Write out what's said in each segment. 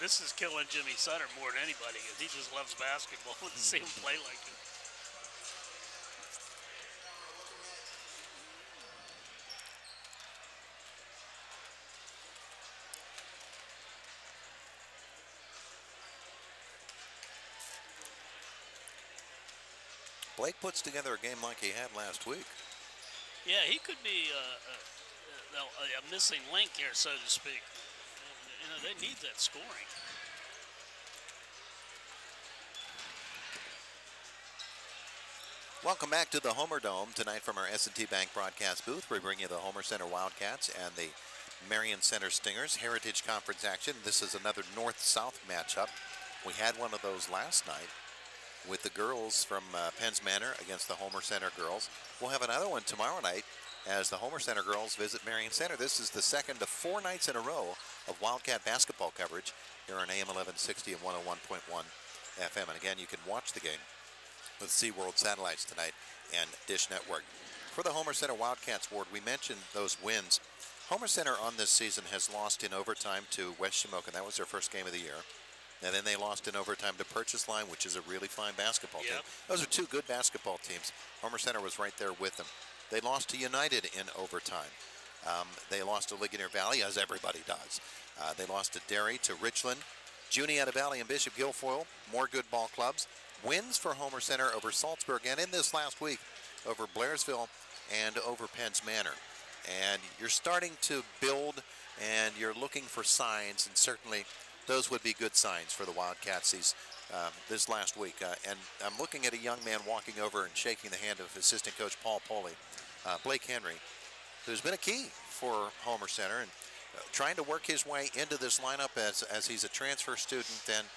This is killing Jimmy Sutter more than anybody because he just loves basketball and to see him play like this. Blake puts together a game like he had last week. Yeah, he could be a missing link here, so to speak. You know, they need that scoring. Welcome back to the Homer Dome tonight from our S&T Bank broadcast booth. We bring you the Homer Center Wildcats and the Marion Center Stingers Heritage Conference action. This is another north-south matchup. We had one of those last night with the girls from Penns Manor against the Homer Center girls. We'll have another one tomorrow night as the Homer Center girls visit Marion Center. This is the second of 4 nights in a row of Wildcat basketball coverage here on AM 1160 and 101.1 FM. And again, you can watch the game with SeaWorld satellites tonight and Dish Network. For the Homer Center Wildcats, Ward, we mentioned those wins. Homer Center on this season has lost in overtime to West Shamokin. That was their first game of the year. And then they lost in overtime to Purchase Line, which is a really fine basketball team. Those are 2 good basketball teams. Homer Center was right there with them. They lost to United in overtime. They lost to Ligonier Valley, as everybody does. They lost to Derry, to Richland, Juniata Valley, and Bishop Guilfoyle. More good ball clubs. Wins for Homer Center over Salzburg, and in this last week over Blairsville and over Penns Manor. And you're starting to build, and you're looking for signs, and certainly those would be good signs for the Wildcats this last week. And I'm looking at a young man walking over and shaking the hand of assistant coach Paul Poley, Blake Henry, who's been a key for Homer Center and trying to work his way into this lineup as he's a transfer student and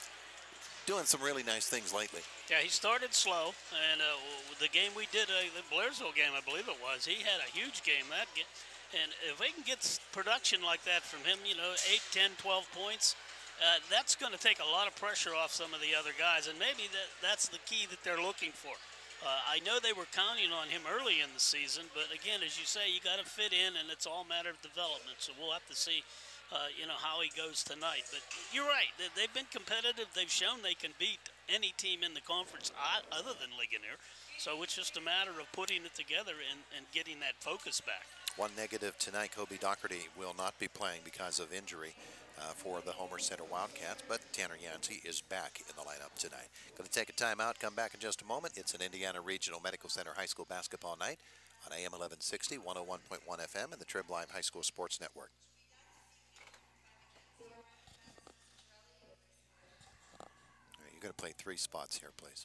doing some really nice things lately. Yeah, he started slow, and the game we did, the Blairsville game, I believe it was, he had a huge game that game. And if they can get production like that from him, 8, 10, 12 points, that's going to take a lot of pressure off some of the other guys, and maybe that's the key that they're looking for. I know they were counting on him early in the season, but again, as you say, you got to fit in, and it's all a matter of development. So we'll have to see, how he goes tonight. But you're right; they've been competitive. They've shown they can beat any team in the conference other than Ligonier. So it's just a matter of putting it together and getting that focus back. One negative tonight, Kobe Doherty will not be playing because of injury for the Homer Center Wildcats, but Tanner Yancey is back in the lineup tonight. Going to take a timeout, come back in just a moment. It's an Indiana Regional Medical Center High School basketball night on AM 1160, 101.1 FM, and the Trib Live High School Sports Network. All right, you're going to play 3 spots here, please.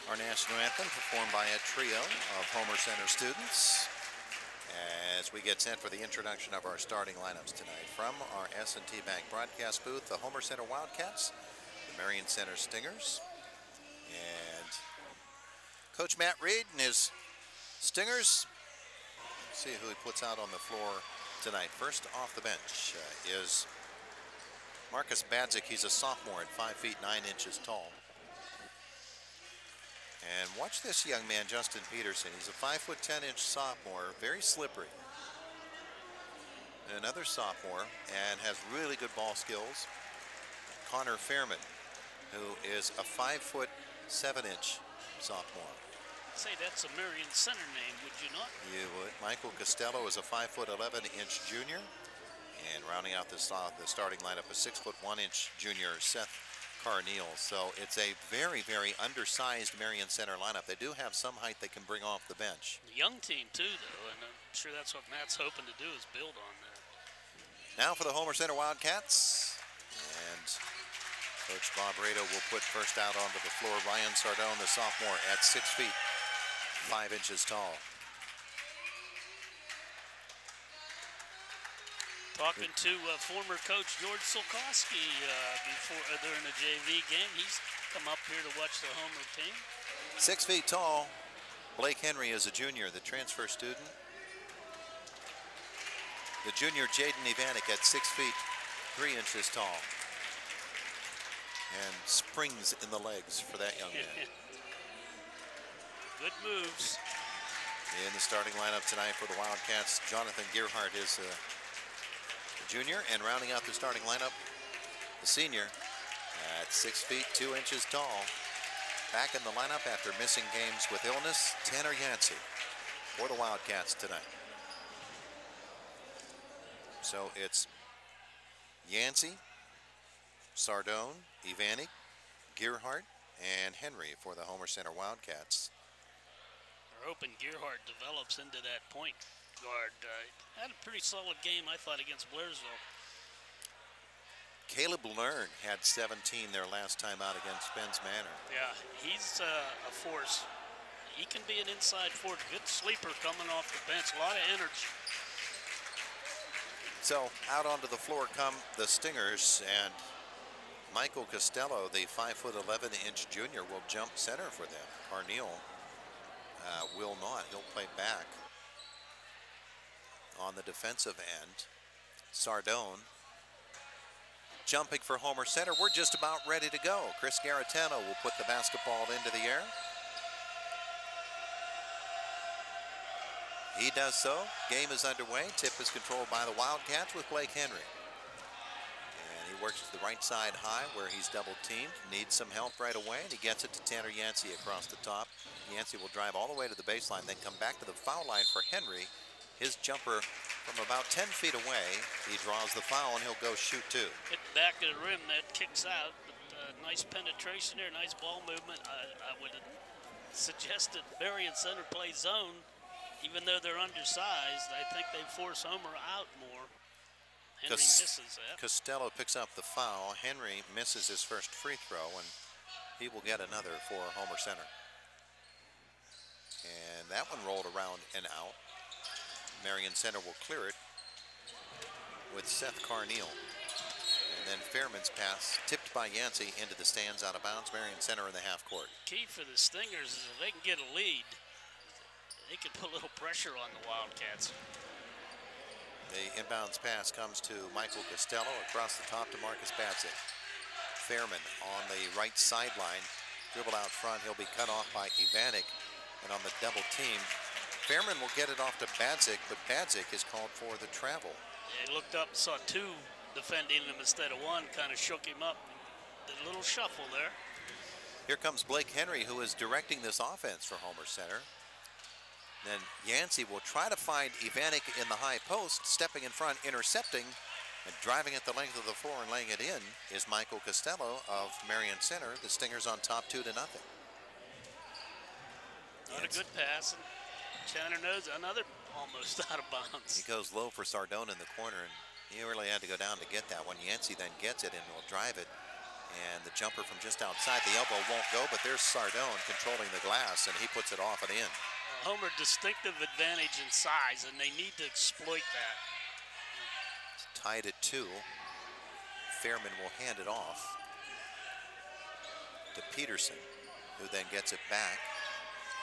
Our national anthem performed by a trio of Homer Center students as we get set for the introduction of our starting lineups tonight. From our S&T Bank broadcast booth, the Homer Center Wildcats, the Marion Center Stingers, and Coach Matt Reed and his Stingers See who he puts out on the floor tonight. First off the bench is Marcus Badzik. He's a sophomore at 5 feet 9 inches tall. And watch this young man, Justin Peterson. He's a 5 foot 10 inch sophomore, very slippery. Another sophomore and has really good ball skills. Connor Fairman, who is a 5 foot 7 inch sophomore. Say that's a Marion center name, would you not? You would. Michael Costello is a 5 foot 11 inch junior. And rounding out the starting lineup, a 6 foot 1 inch junior, Seth Carneal. So it's a very, very undersized Marion center lineup. They do have some height they can bring off the bench. Young team too, though, and I'm sure that's what Matt's hoping to do is build on that. Now for the Homer Center Wildcats. And Coach Bob Rado will put first out onto the floor. Ryan Sardone, the sophomore, at 6 feet 5 inches tall. Talking to former coach George Sulkowski during the JV game. He's come up here to watch the Homer team. 6 feet tall. Blake Henry is a junior, the transfer student. The junior Jaden Ivanek at 6 feet 3 inches tall. And springs in the legs for that young man. Good moves. In the starting lineup tonight for the Wildcats, Jonathan Gearhart is a junior, and rounding out the starting lineup, the senior at 6 feet 2 inches tall. Back in the lineup after missing games with illness, Tanner Yancey for the Wildcats tonight. So it's Yancey, Sardone, Ivanek, Gearhart, and Henry for the Homer Center Wildcats. We're hoping Gearhart develops into that point guard. Had a pretty solid game, I thought, against Blairsville. Caleb Learn had 17 their last time out against Spence Manor. Yeah, he's a force. He can be an inside forward. Good sleeper coming off the bench. A lot of energy. So out onto the floor come the Stingers, and Michael Costello, the 5 foot 11 inch junior, will jump center for them. Carneal will not. He'll play back. On the defensive end, Sardone jumping for Homer Center. We're just about ready to go. Chris Garatano will put the basketball into the air. He does so. Game is underway. Tip is controlled by the Wildcats with Blake Henry. And he works to the right side high where he's double teamed. Needs some help right away, and he gets it to Tanner Yancey across the top. Yancey will drive all the way to the baseline, then come back to the foul line for Henry. His jumper from about 10 feet away. He draws the foul, and he'll go shoot two. Hit the back of the rim, that kicks out. But, nice penetration there, nice ball movement. I would suggest that Marion Center play zone. Even though they're undersized, I think they force Homer out more. Henry misses that. Costello picks up the foul. Henry misses his first free throw, and he will get another for Homer Center. And that one rolled around and out. Marion Center will clear it with Seth Carneal. And then Fairman's pass tipped by Yancey into the stands, out of bounds. Marion Center in the half court. Key for the Stingers is if they can get a lead, they can put a little pressure on the Wildcats. The inbounds pass comes to Michael Costello across the top to Marcus Badzik. Fairman on the right sideline, dribble out front. He'll be cut off by Ivanek, and on the double team, Fairman will get it off to Badzik, but Badzik is called for the travel. Yeah, he looked up and saw two defending him instead of one, kind of shook him up. Did a little shuffle there. Here comes Blake Henry, who is directing this offense for Homer Center. Then Yancey will try to find Ivanek in the high post, stepping in front, intercepting, and driving at the length of the floor and laying it in is Michael Costello of Marion Center. The Stingers on top 2-0. Not a good pass. And Chandler knows another almost out of bounds. He goes low for Sardone in the corner, and he really had to go down to get that one. Yancey then gets it and will drive it. And the jumper from just outside the elbow won't go, but there's Sardone controlling the glass, and he puts it off and in. Homer distinctive advantage in size, and they need to exploit that. It's tied at 2. Fairman will hand it off to Peterson, who then gets it back.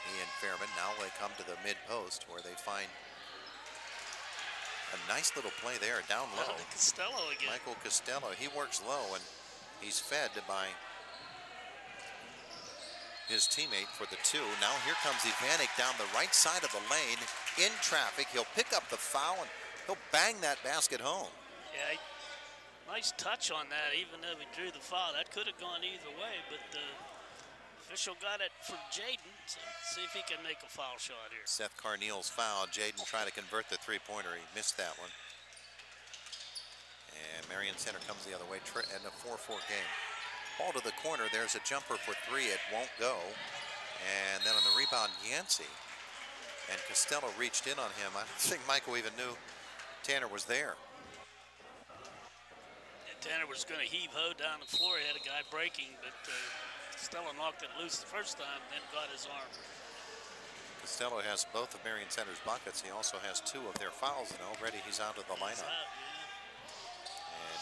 He and Fairman, now they come to the mid-post where they find A nice little play there, down low. Costello again. Michael Costello, he works low, and he's fed by his teammate for the 2. Now here comes Ivanek down the right side of the lane in traffic. He'll pick up the foul, and he'll bang that basket home. Yeah, nice touch on that, even though he drew the foul. That could have gone either way, but the official got it for Jaden. So let's see if he can make a foul shot here. Seth Carneal's foul. Jaden trying to convert the three-pointer. He missed that one. And Marion Center comes the other way in a 4-4 game. Ball to the corner. There's a jumper for 3. It won't go. And then on the rebound, Yancey. And Costello reached in on him. I don't think Michael even knew Tanner was there. Tanner was going to heave-ho down the floor. He had a guy breaking, but Costello knocked it loose the first time, then got his arm. Costello has both of Marion Center's buckets. He also has 2 of their fouls, and already he's out of the lineup. And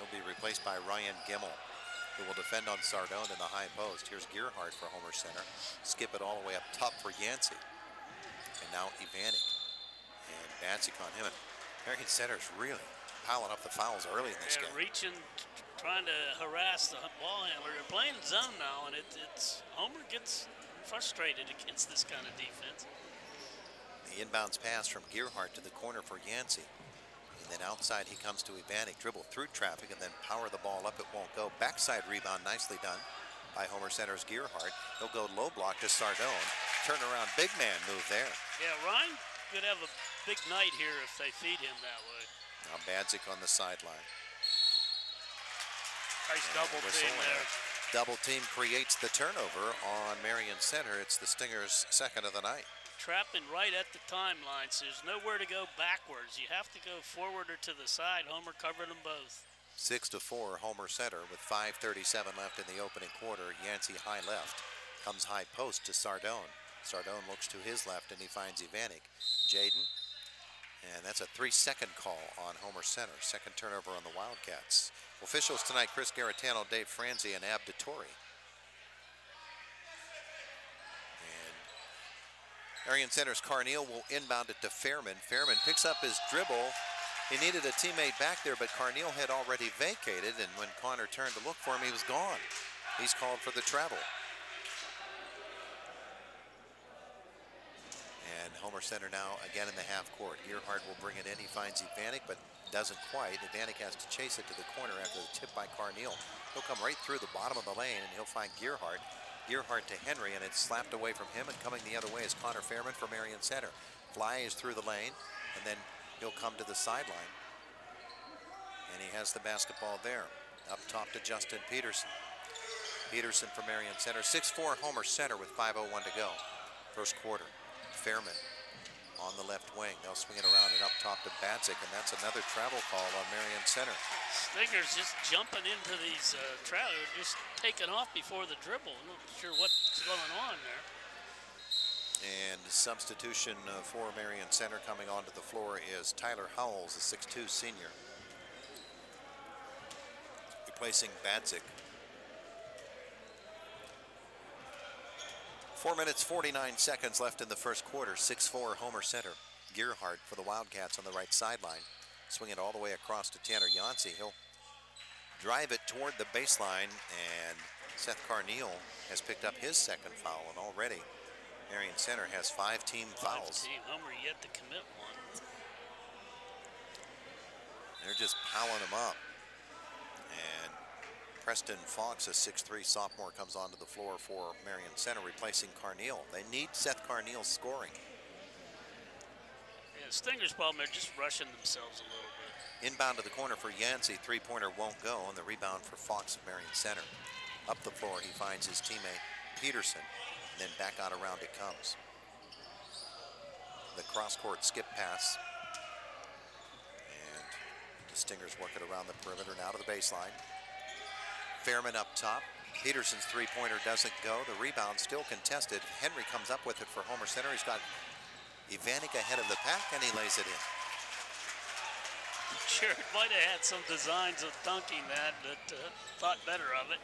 he'll be replaced by Ryan Gimmel, who will defend on Sardone in the high post. Here's Gearhart for Homer Center. Skip it all the way up top for Yancey. And now Ivanek. And Badzik on him. And Marion Center's really piling up the fouls early in this game. Reaching, trying to harass the ball handler. They're playing zone now, and it's Homer gets frustrated against this kind of defense. The inbounds pass from Gearhart to the corner for Yancey. And then outside he comes to Ivanek, dribble through traffic, and then power the ball up. It won't go. Backside rebound, nicely done by Homer Center's Gearhart. He'll go low block to Sardone. Turnaround big man move there. Yeah, Ryan could have a big night here if they feed him that way. Now Badzik on the sideline. Nice double team there. Double team creates the turnover on Marion Center. It's the Stingers' second of the night. Trapping right at the timeline, so there's nowhere to go backwards. You have to go forward or to the side. Homer covered them both. 6-4 Homer Center with 5:37 left in the opening quarter. Yancey high left. Comes high post to Sardone. Sardone looks to his left and he finds Ivanek. Jaden. And that's a 3-second call on Homer Center. Second turnover on the Wildcats. Officials tonight, Chris Garatano, Dave Franzi, and Ab Dettori. And Marion Center's Carneal will inbound it to Fairman. Fairman picks up his dribble. He needed a teammate back there, but Carneal had already vacated, and when Connor turned to look for him, he was gone. He's called for the travel. And Homer Center now again in the half court. Gearhart will bring it in. He finds Ivanek, but doesn't quite. Ivanek has to chase it to the corner after the tip by Carneal. He'll come right through the bottom of the lane, and he'll find Gearhart. Gearhart to Henry, and it's slapped away from him, and coming the other way is Connor Fairman for Marion Center. Flies through the lane, and then he'll come to the sideline. And he has the basketball there. Up top to Justin Peterson. Peterson for Marion Center. 6-4 Homer Center with 5:01 to go. First quarter. Fairman on the left wing. They'll swing it around and up top to Badzik, and that's another travel call on Marion Center. Stingers just jumping into these travel, just taking off before the dribble. I'm not sure what's going on there. And substitution for Marion Center coming onto the floor is Tyler Howells, a 6'2 senior, replacing Badzik. 4 minutes, 49 seconds left in the first quarter. 6-4 Homer Center. Gearhart for the Wildcats on the right sideline. Swing it all the way across to Tanner Yancey. He'll drive it toward the baseline, and Seth Carneal has picked up his second foul, and already Marion Center has 5 team fouls. Homer yet to commit one. They're just piling them up. And Preston Fox, a 6'3 sophomore, comes onto the floor for Marion Center, replacing Carneal. They need Seth Carneal scoring. Yeah, Stinger's problem, they're just rushing themselves a little bit. Inbound to the corner for Yancey. Three-pointer won't go, and the rebound for Fox of Marion Center. Up the floor, he finds his teammate Peterson, and then back out around it comes. The cross-court skip pass. And the Stingers work it around the perimeter, now to the baseline. Fairman up top. Peterson's three-pointer doesn't go. The rebound still contested. Henry comes up with it for Homer Center. He's got Ivanek ahead of the pack, and he lays it in. Sure, it might have had some designs of dunking that, but thought better of it.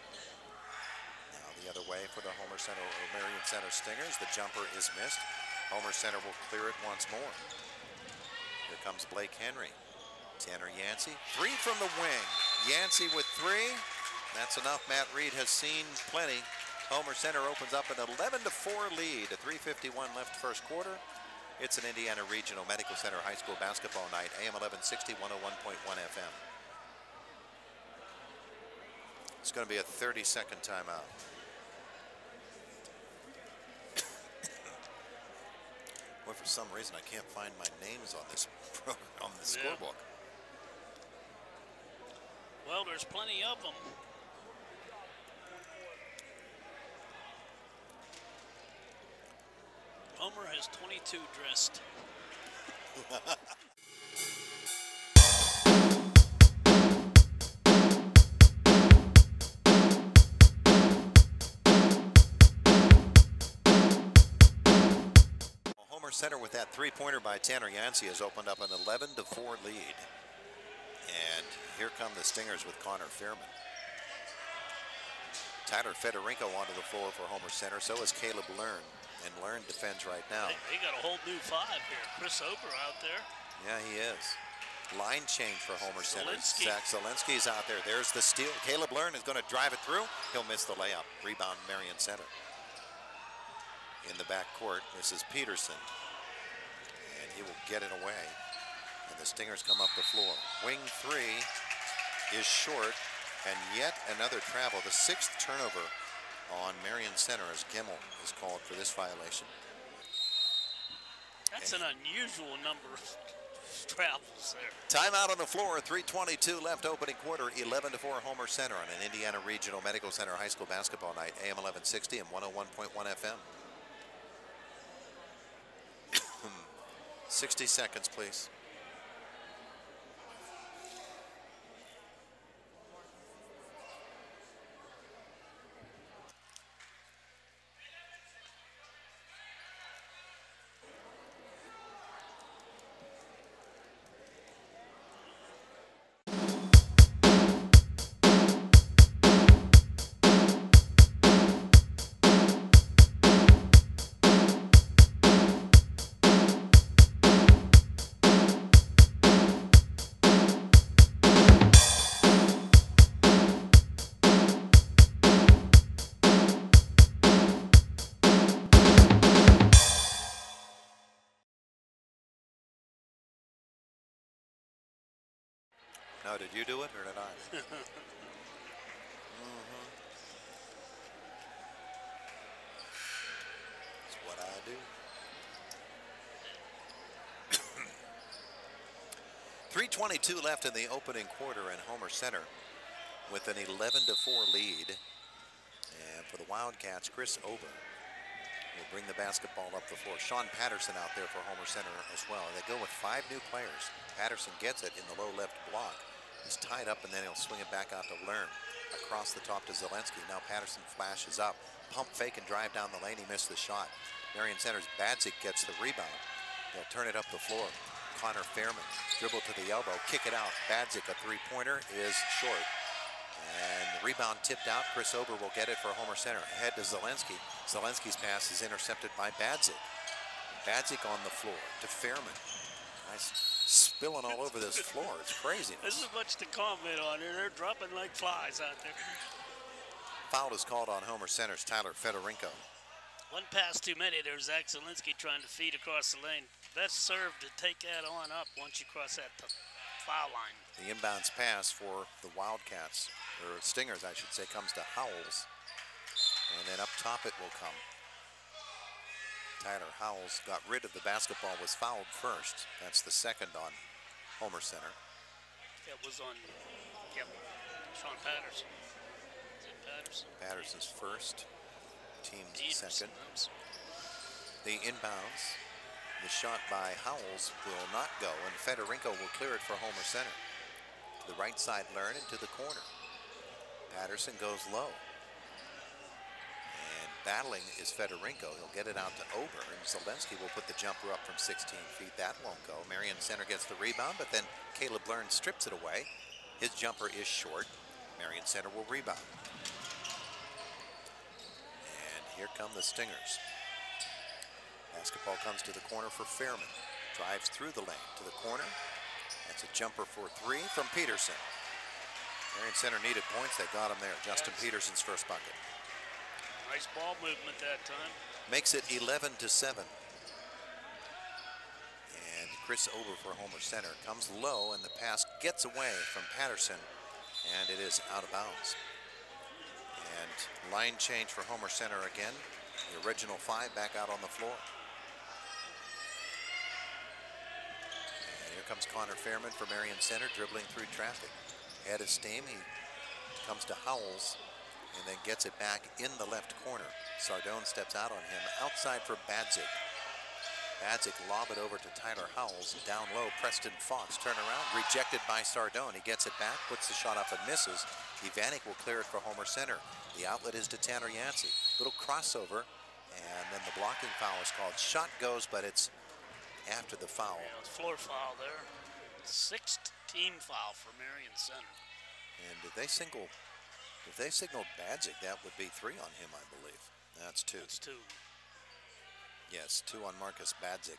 Now the other way for the Homer Center or Marion Center Stingers. The jumper is missed. Homer Center will clear it once more. comes Blake Henry. Tanner Yancey, 3 from the wing. Yancey with 3. That's enough. Matt Reed has seen plenty. Homer Center opens up an 11-4 lead. A 3:51 left first quarter. It's an Indiana Regional Medical Center High School basketball night. AM 1160, 101.1 FM. It's going to be a 30-second timeout. Well, for some reason, I can't find my names on this program, on the scorebook. Well, there's plenty of them. Homer has 22 dressed. Homer Center with that three-pointer by Tanner Yancey has opened up an 11-4 lead. And here come the Stingers with Connor Fairman. Tyler Federico onto the floor for Homer Center. So is Caleb Learn. And Learn defends right now. They got a whole new 5 here. Chris Ober out there. Yeah, he is. Line change for Homer Center. Zielinski. Zach Zielinski's out there. There's the steal. Caleb Learn is going to drive it through. He'll miss the layup. Rebound, Marion Center. In the backcourt, this is Peterson. And he will get it away. And the Stingers come up the floor. Wing 3 is short. And yet another travel. The 6th turnover on Marion Center as Gimmel is called for this violation. That's an unusual number of travels there. Timeout on the floor, 3:22 left opening quarter, 11-4 Homer Center on an Indiana Regional Medical Center High School basketball night, AM 1160 and 101.1 FM. 60 seconds, please. Now, did you do it or did I? That's what I do. 3:22 left in the opening quarter, and Homer Center with an 11-4 lead. And for the Wildcats, Chris Ober will bring the basketball up the floor. Sean Patterson out there for Homer Center as well. They go with 5 new players. Patterson gets it in the low left block. He's tied up, and then he'll swing it back out to Learn. Across the top to Zielinski. Now Patterson flashes up. Pump fake and drive down the lane. He missed the shot. Marion Center's Badzik gets the rebound. They'll turn it up the floor. Connor Fairman, dribble to the elbow, kick it out. Badzik, a three-pointer, is short. And the rebound tipped out. Chris Ober will get it for Homer Center. Ahead to Zielinski. Zielinski's pass is intercepted by Badzik. Badzik on the floor to Fairman. Nice spilling all over this floor. It's crazy. This is much to comment on. They're dropping like flies out there. Foul is called on Homer Center's Tyler Federico. One pass too many. There's Zach Zielinski trying to feed across the lane. Best serve to take that on up once you cross that foul line. The inbounds pass for the Wildcats, or Stingers, I should say, comes to Howells. And then up top it will come. Tyler Howells got rid of the basketball, was fouled first. That's the second on Homer Center. It was on, yep, Sean Patterson. Is it Patterson? Patterson's first, team's Peterson. second. The inbounds, the shot by Howells will not go, and Federico will clear it for Homer Center. To the right side, Learn into the corner. Patterson goes low. Battling is Federico. He'll get it out to Ober, and Zielinski will put the jumper up from 16 feet. That won't go. Marion Center gets the rebound, but then Caleb Learn strips it away. His jumper is short. Marion Center will rebound. And here come the Stingers. Basketball comes to the corner for Fairman. Drives through the lane to the corner. That's a jumper for 3 from Peterson. Marion Center needed points. They got him there. Justin Peterson's first bucket. Nice ball movement that time. Makes it 11-7. And Chris Ober for Homer Center comes low, and the pass gets away from Patterson, and it is out of bounds. And line change for Homer Center again. The original 5 back out on the floor. And here comes Connor Fairman for Marion Center, dribbling through traffic. Head of steam, he comes to Howells and then gets it back in the left corner. Sardone steps out on him, outside for Badzik. Badzik lob it over to Tyler Howells. Down low, Preston Fox turn around, rejected by Sardone. He gets it back, puts the shot up and misses. Ivanek will clear it for Homer Center. The outlet is to Tanner Yancey. Little crossover, and then the blocking foul is called. Shot goes, but it's after the foul. Yeah, it's floor foul there. 6th team foul for Marion Center. And if they signal Badzik, that would be 3 on him, I believe. That's 2. That's 2. Yes, 2 on Marcus Badzik.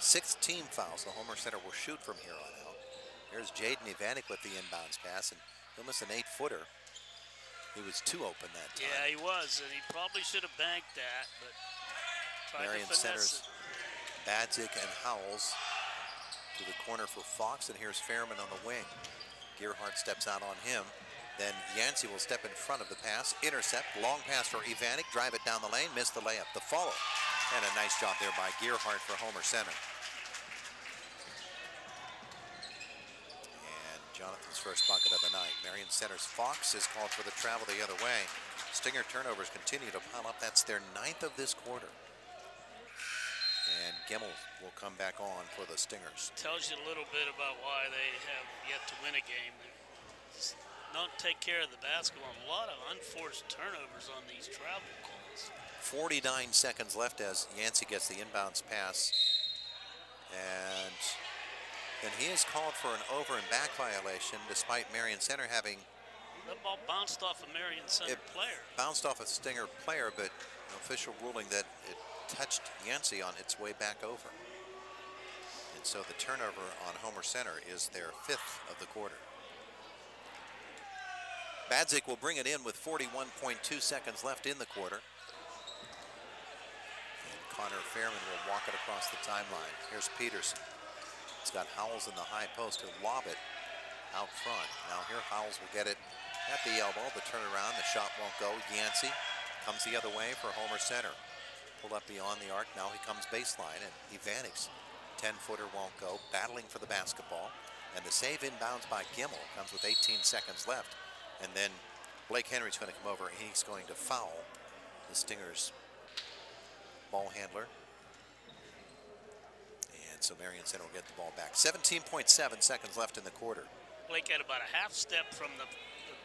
6th team foul, so Homer Center will shoot from here on out. Here's Jaden Ivanek with the inbounds pass, and he'll miss an 8-footer. He was too open that time. Yeah, he was, and he probably should have banked that, but tried Marion to finesse Center's Badzik and Howells to the corner for Fox, and here's Fairman on the wing. Gearhart steps out on him. Then Yancey will step in front of the pass, intercept, long pass for Ivanek, drive it down the lane, miss the layup. The follow, and a nice job there by Gearhart for Homer Center. And Jonathan's first bucket of the night. Marion Center's Fox is called for the travel the other way. Stinger turnovers continue to pile up. That's their 9th of this quarter. And Gimmel will come back on for the Stingers. Tells you a little bit about why they have yet to win a game. They just don't take care of the basketball. A lot of unforced turnovers on these travel calls. 49 seconds left as Yancey gets the inbounds pass. And then he is called for an over and back violation, despite Marion Center having... That ball bounced off a Marion Center player. Bounced off a Stinger player, but an official ruling that it touched Yancey on its way back over. And so the turnover on Homer Center is their 5th of the quarter. Badzik will bring it in with 41.2 seconds left in the quarter. And Connor Fairman will walk it across the timeline. Here's Peterson. It's got Howells in the high post. He'll lob it out front. Now here Howells will get it at the elbow. The turnaround, the shot won't go. Yancey comes the other way for Homer Center. Pulled up beyond the arc. Now he comes baseline, and Ivanek's 10-footer won't go. Battling for the basketball. And the save inbounds by Gimmel comes with 18 seconds left. And then Blake Henry's going to come over, and he's going to foul the Stingers' ball handler. And so Marion Center will get the ball back. 17.7 seconds left in the quarter. Blake had about a half step from the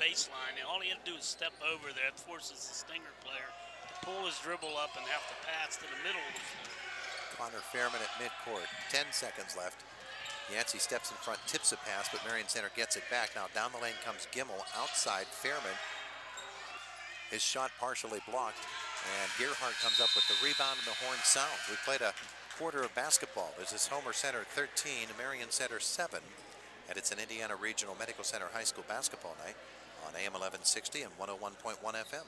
baseline, and all he had to do is step over there. It forces the Stinger player to pull his dribble up and have to pass to the middle of the floor. Connor Fairman at midcourt. 10 seconds left. Yancey steps in front, tips a pass, but Marion Center gets it back. Now down the lane comes Gimmel. Outside, Fairman. His shot partially blocked, and Gearhart comes up with the rebound, and the horn sounds. We played a quarter of basketball. This is Homer Center 13, Marion Center 7, and it's an Indiana Regional Medical Center High School basketball night on AM 1160 and 101.1 FM.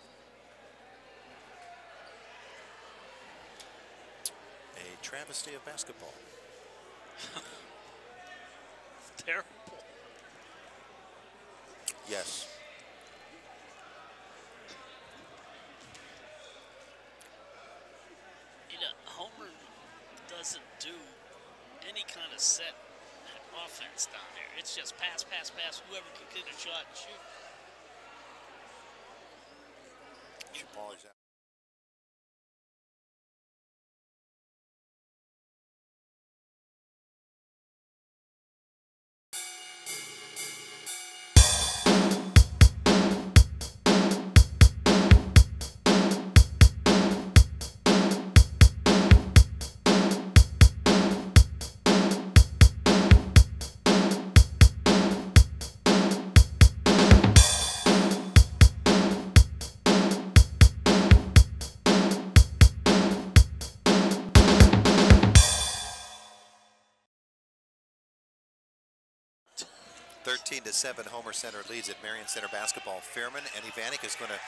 A travesty of basketball. Terrible. Yes. You know, Homer doesn't do any kind of set offense down there. It's just pass, pass, pass. Whoever can get a shot and shoot. Should polish that. 13-7, Homer Center leads at Marion Center basketball. Fairman and Ivanek is going to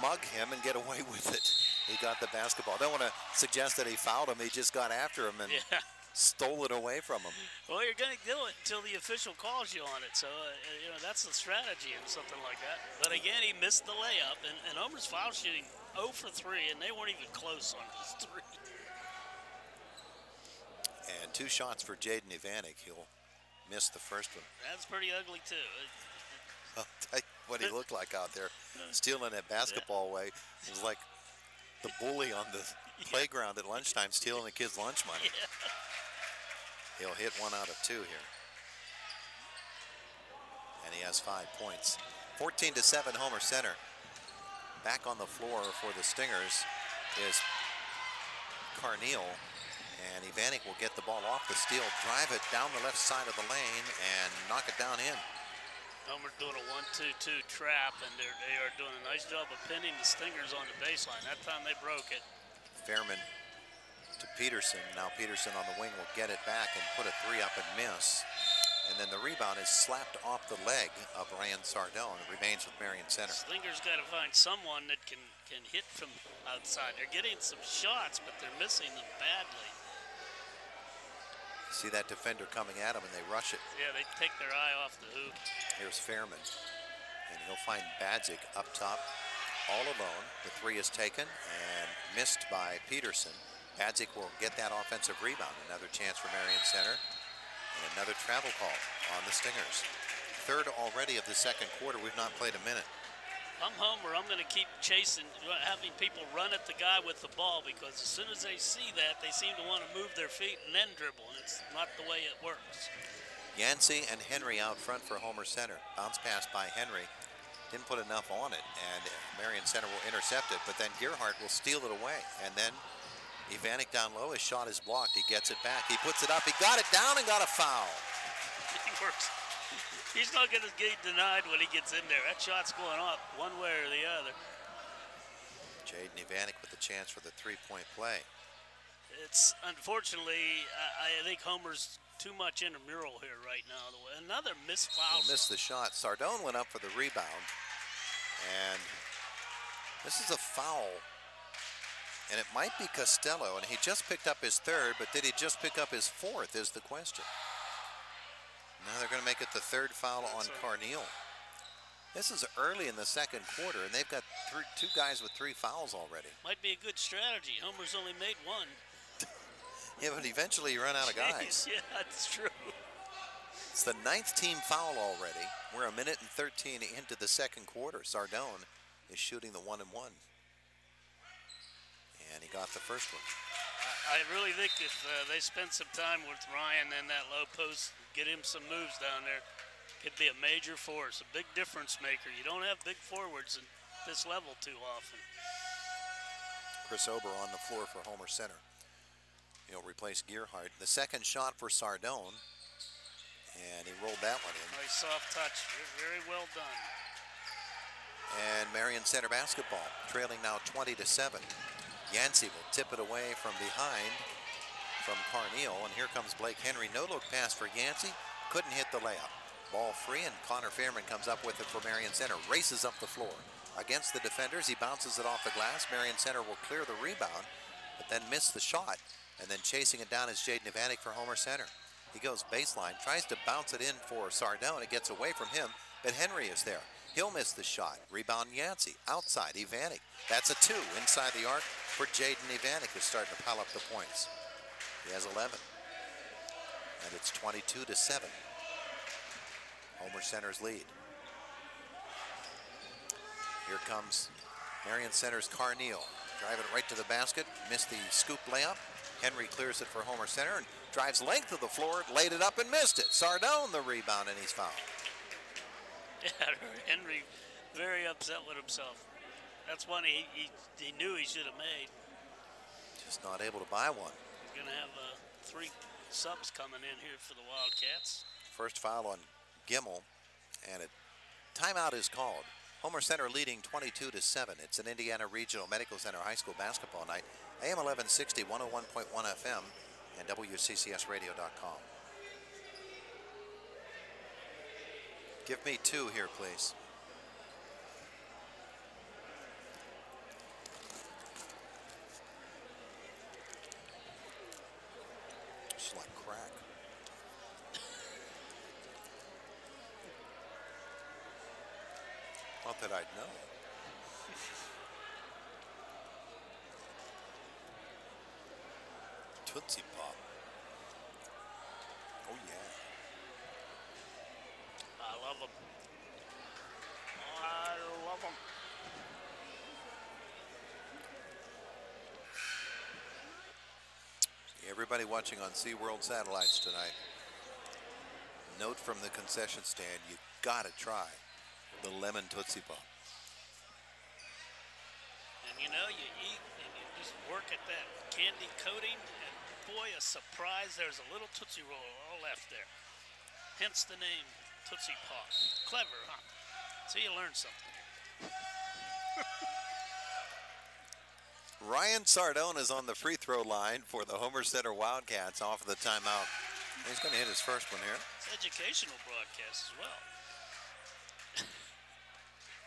mug him and get away with it. He got the basketball. Don't want to suggest that he fouled him. He just got after him and stole it away from him. Well, you're going to do it until the official calls you on it. So, you know, that's the strategy in something like that. But again, he missed the layup. And Homer's foul shooting 0 for 3, and they weren't even close on his 3. And 2 shots for Jaden Ivanek. He'll miss the first one. That's pretty ugly, too. I'll tell you what he looked like out there, stealing that basketball away. It was like the bully on the playground at lunchtime stealing a kid's lunch money. He'll hit 1 out of 2 here. And he has 5 points. 14-7, Homer Center. Back on the floor for the Stingers is Carneal. And Ivanek will get the ball off the steal, drive it down the left side of the lane, and knock it down in. Homer's doing a 1-2-2 trap, and they are doing a nice job of pinning the Stingers on the baseline. That time they broke it. Fairman to Peterson. Now Peterson on the wing will get it back and put a 3 up and miss. And then the rebound is slapped off the leg of Ryan Sardone. It remains with Marion Center. Stingers got to find someone that can hit from outside. They're getting some shots, but they're missing them badly. See that defender coming at him, and they rush it. Yeah, they take their eye off the hoop. Here's Fairman, and he'll find Badzik up top all alone. The 3 is taken and missed by Peterson. Badzik will get that offensive rebound. Another chance for Marion Center, and another travel call on the Stingers. 3rd already of the 2nd quarter. We've not played a minute. I'm Homer. I'm going to keep chasing, having people run at the guy with the ball, because as soon as they see that, they seem to want to move their feet and then dribble, and it's not the way it works. Yancey and Henry out front for Homer Center. Bounce pass by Henry. Didn't put enough on it, and Marion Center will intercept it, but then Gerhardt will steal it away. And then Ivanek down low. His shot is blocked. He gets it back. He puts it up. He got it down and got a foul. He works. He's not going to get denied when he gets in there. That shot's going up one way or the other. Jaden Ivanek with the chance for the 3-point play. It's unfortunately, I think Homer's too much intramural here right now. Another missed foul. He'll miss the shot. Sardone went up for the rebound. And this is a foul. And it might be Costello. And he just picked up his 3rd, but did he just pick up his 4th is the question. Now they're going to make it the 3rd foul on Carneal. This is early in the 2nd quarter, and they've got 2 guys with 3 fouls already. Might be a good strategy. Homer's only made 1. Yeah, but eventually you run out of guys. Yeah, that's true. It's the 9th team foul already. We're 1 minute and 13 into the 2nd quarter. Sardone is shooting the 1-and-1. And he got the first one. I really think if they spend some time with Ryan in that low post, get him some moves down there, could be a major force, a big difference maker. You don't have big forwards at this level too often. Chris Ober on the floor for Homer Center. He'll replace Gerhardt. The 2nd shot for Sardone, and he rolled that one in. Nice soft touch, very well done. And Marion Center basketball, trailing now 20-7. Yancey will tip it away from behind from Carneal, and here comes Blake Henry. No-look pass for Yancey, couldn't hit the layup. Ball free, and Connor Fairman comes up with it for Marion Center. Races up the floor. Against the defenders, he bounces it off the glass. Marion Center will clear the rebound, but then miss the shot. And then chasing it down is Jaden Ivanek for Homer Center. He goes baseline, tries to bounce it in for Sardone. It gets away from him, but Henry is there. He'll miss the shot. Rebound Yancey. Outside, Ivanek. That's a 2 inside the arc for Jaden Ivanek, who's starting to pile up the points. He has 11. And it's 22-7. Homer Center's lead. Here comes Marion Center's Carneal. Driving right to the basket. Missed the scoop layup. Henry clears it for Homer Center and drives length of the floor, laid it up and missed it. Sardone the rebound, and he's fouled. Yeah, Henry very upset with himself. That's one he knew he should have made. Just not able to buy one. He's going to have 3 subs coming in here for the Wildcats. First foul on Gimmel, and a timeout is called. Homer Center leading 22-7. It's an Indiana Regional Medical Center High School basketball night. AM 1160, 101.1 FM, and WCCSradio.com. Give me 2 here, please. It's like crack. Not that I'd know. Tootsie Pop. Oh, yeah. I love them. I love them. Everybody watching on SeaWorld satellites tonight, note from the concession stand, you gotta try the lemon Tootsie Pop. And you know, you eat and you just work at that candy coating, and boy, a surprise, there's a little Tootsie Roll all left there. Hence the name Tootsie Pop. Clever, huh? So you learned something. Ryan Sardone is on the free throw line for the Homer Center Wildcats off of the timeout. He's going to hit his first one here. It's educational broadcast as well.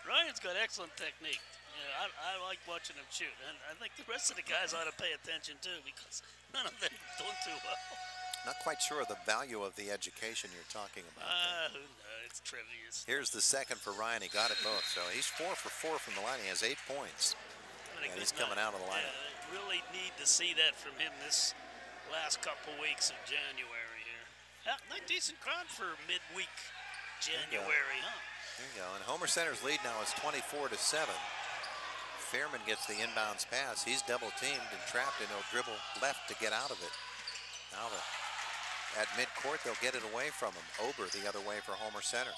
Ryan's got excellent technique. You know, I like watching him shoot, and I think the rest of the guys ought to pay attention too, because none of them are doing too well. Not quite sure of the value of the education you're talking about. Who knows? It's trivia. Here's the second for Ryan. He got it both, so he's 4 for 4 from the line. He has 8 points. And he's coming out of the lineup. Yeah, really need to see that from him this last couple weeks of January here. Not decent crowd for midweek January, huh? There you go. And Homer Center's lead now is 24-7. Fairman gets the inbounds pass. He's double teamed and trapped, and he'll dribble left to get out of it. Now at midcourt, they'll get it away from him. Ober the other way for Homer Center.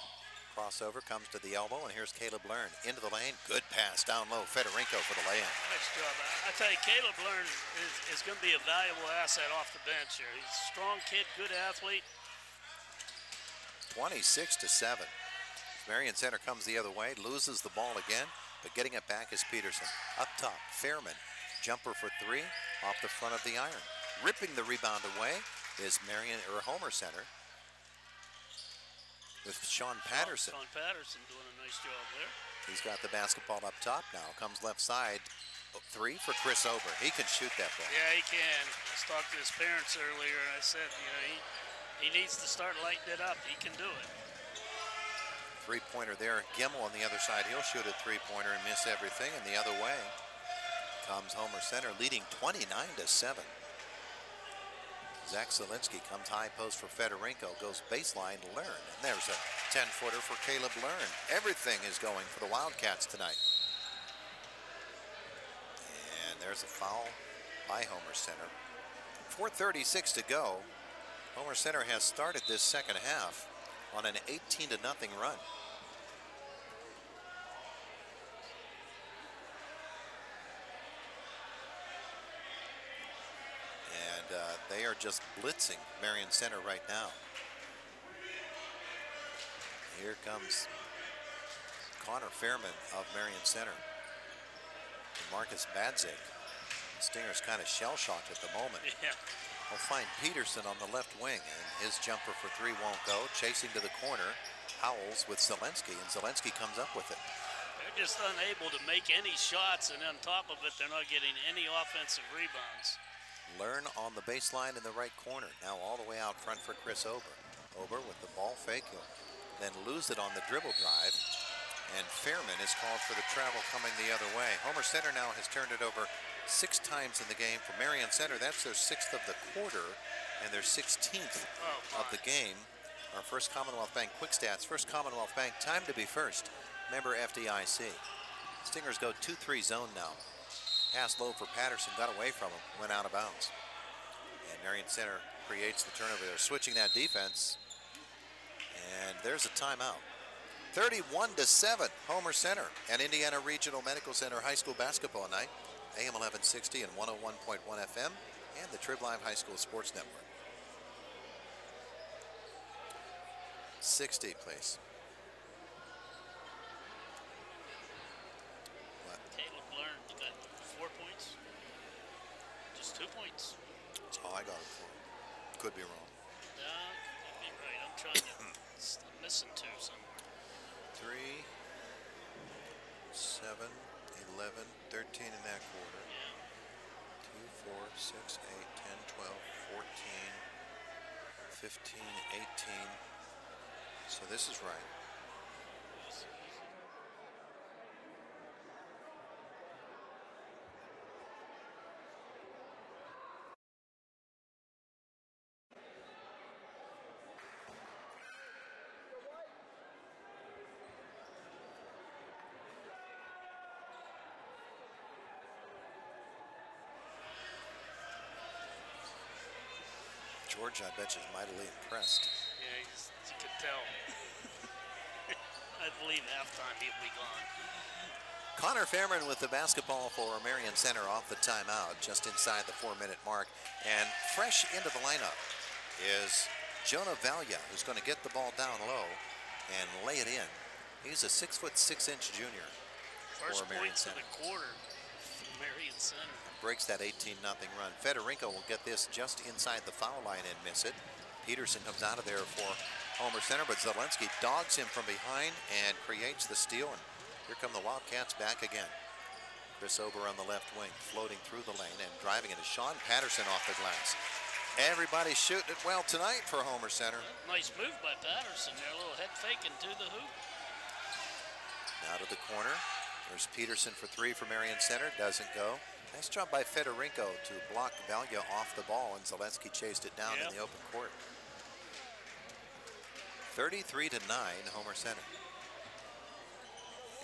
Crossover comes to the elbow, and here's Caleb Learn into the lane. Good pass down low. Federico for the lay-in. Nice job. I tell you, Caleb Learn is going to be a valuable asset off the bench here. He's a strong kid, good athlete. 26-7. Marion Center comes the other way, loses the ball again, but getting it back is Peterson. Up top, Fairman. Jumper for 3 off the front of the iron. Ripping the rebound away is Homer Center with Sean Patterson. Sean Patterson doing a nice job there. He's got the basketball up top now. Comes left side. 3 for Chris Ober. He can shoot that ball. Yeah, he can. I was talking to his parents earlier, and I said, you know, he needs to start lighting it up. He can do it. 3-pointer there. Gimmel on the other side. He'll shoot a 3-pointer and miss everything. And the other way comes Homer Center, leading 29-7. Zach Zielinski comes high post for Federico, goes baseline to Learn. And there's a 10-footer for Caleb Learn. Everything is going for the Wildcats tonight. And there's a foul by Homer Center. 4:36 to go. Homer Center has started this second half on an 18-0 run. They are just blitzing Marion Center right now. Here comes Connor Fairman of Marion Center. And Marcus Badzig. Stingers kind of shell-shocked at the moment. Yeah. We'll find Peterson on the left wing, and his jumper for 3 won't go. Chasing to the corner, Howells with Zielinski, and Zielinski comes up with it. They're just unable to make any shots, and on top of it, they're not getting any offensive rebounds. Learn on the baseline in the right corner. Now all the way out front for Chris Ober. Ober with the ball fake. He'll then lose it on the dribble drive. And Fairman is called for the travel coming the other way. Homer Center now has turned it over 6 times in the game. For Marion Center, that's their 6th of the quarter and their 16th of the game. Our first Commonwealth Bank quick stats. First Commonwealth Bank, time to be first. Member FDIC. Stingers go 2-3 zone now. Pass low for Patterson, got away from him, went out of bounds. And Marion Center creates the turnover. They're switching that defense. And there's a timeout. 31-7, Homer Center and Indiana Regional Medical Center High School basketball night. AM 1160 and 101.1 FM and the Trib Live High School Sports Network. 60, please. Caleb Learn, you got 4 points? Just 2 points? That's all I got him for. Could be wrong. No, could be right. I'm trying to listen to somewhere. 3, 7, 11, 13 in that quarter. 2, 4, 6, 8, 10, 12, 14, 15, 18. So this is right. George, I bet you, is mightily impressed. Yeah, you could tell. I believe halftime he'll be gone. Connor Fairman with the basketball for Marion Center off the timeout, just inside the 4-minute mark. And fresh into the lineup is Jonah Valia, who's going to get the ball down low and lay it in. He's a 6'6" junior. First for Marion points of Center. the quarter for Marion Center. Breaks that 18-0 run. Federico will get this just inside the foul line and miss it. Peterson comes out of there for Homer Center, but Zelensky dogs him from behind and creates the steal. And here come the Wildcats back again. Chris Ober on the left wing, floating through the lane and driving it is Sean Patterson off the glass. Everybody's shooting it well tonight for Homer Center. Nice move by Patterson there, a little head fake into the hoop. Now to the corner. There's Peterson for 3 for Marion Center. Doesn't go. Nice job by Federico to block Valia off the ball, and Zelensky chased it down in the open court. 33-9, Homer Center.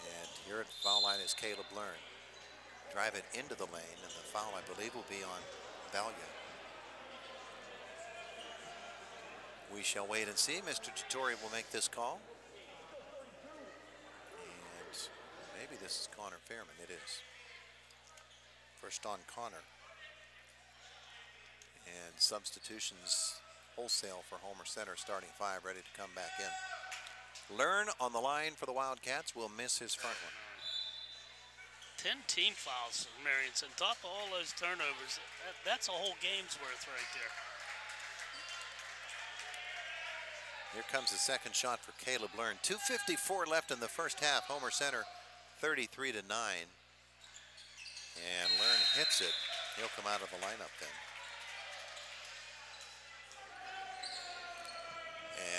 And here at the foul line is Caleb Learn. Drive it into the lane, and the foul, I believe, will be on Valia. We shall wait and see. Mr. Tuttori will make this call. And maybe this is Connor Fairman. It is. First on Connor. And substitutions wholesale for Homer Center, starting 5, ready to come back in. Learn on the line for the Wildcats will miss his front one. 10 team fouls for Marion Center. Top of all those turnovers, that's a whole game's worth right there. Here comes the second shot for Caleb Learn. 2:54 left in the first half. Homer Center 33-9. And Learn hits it. He'll come out of the lineup then.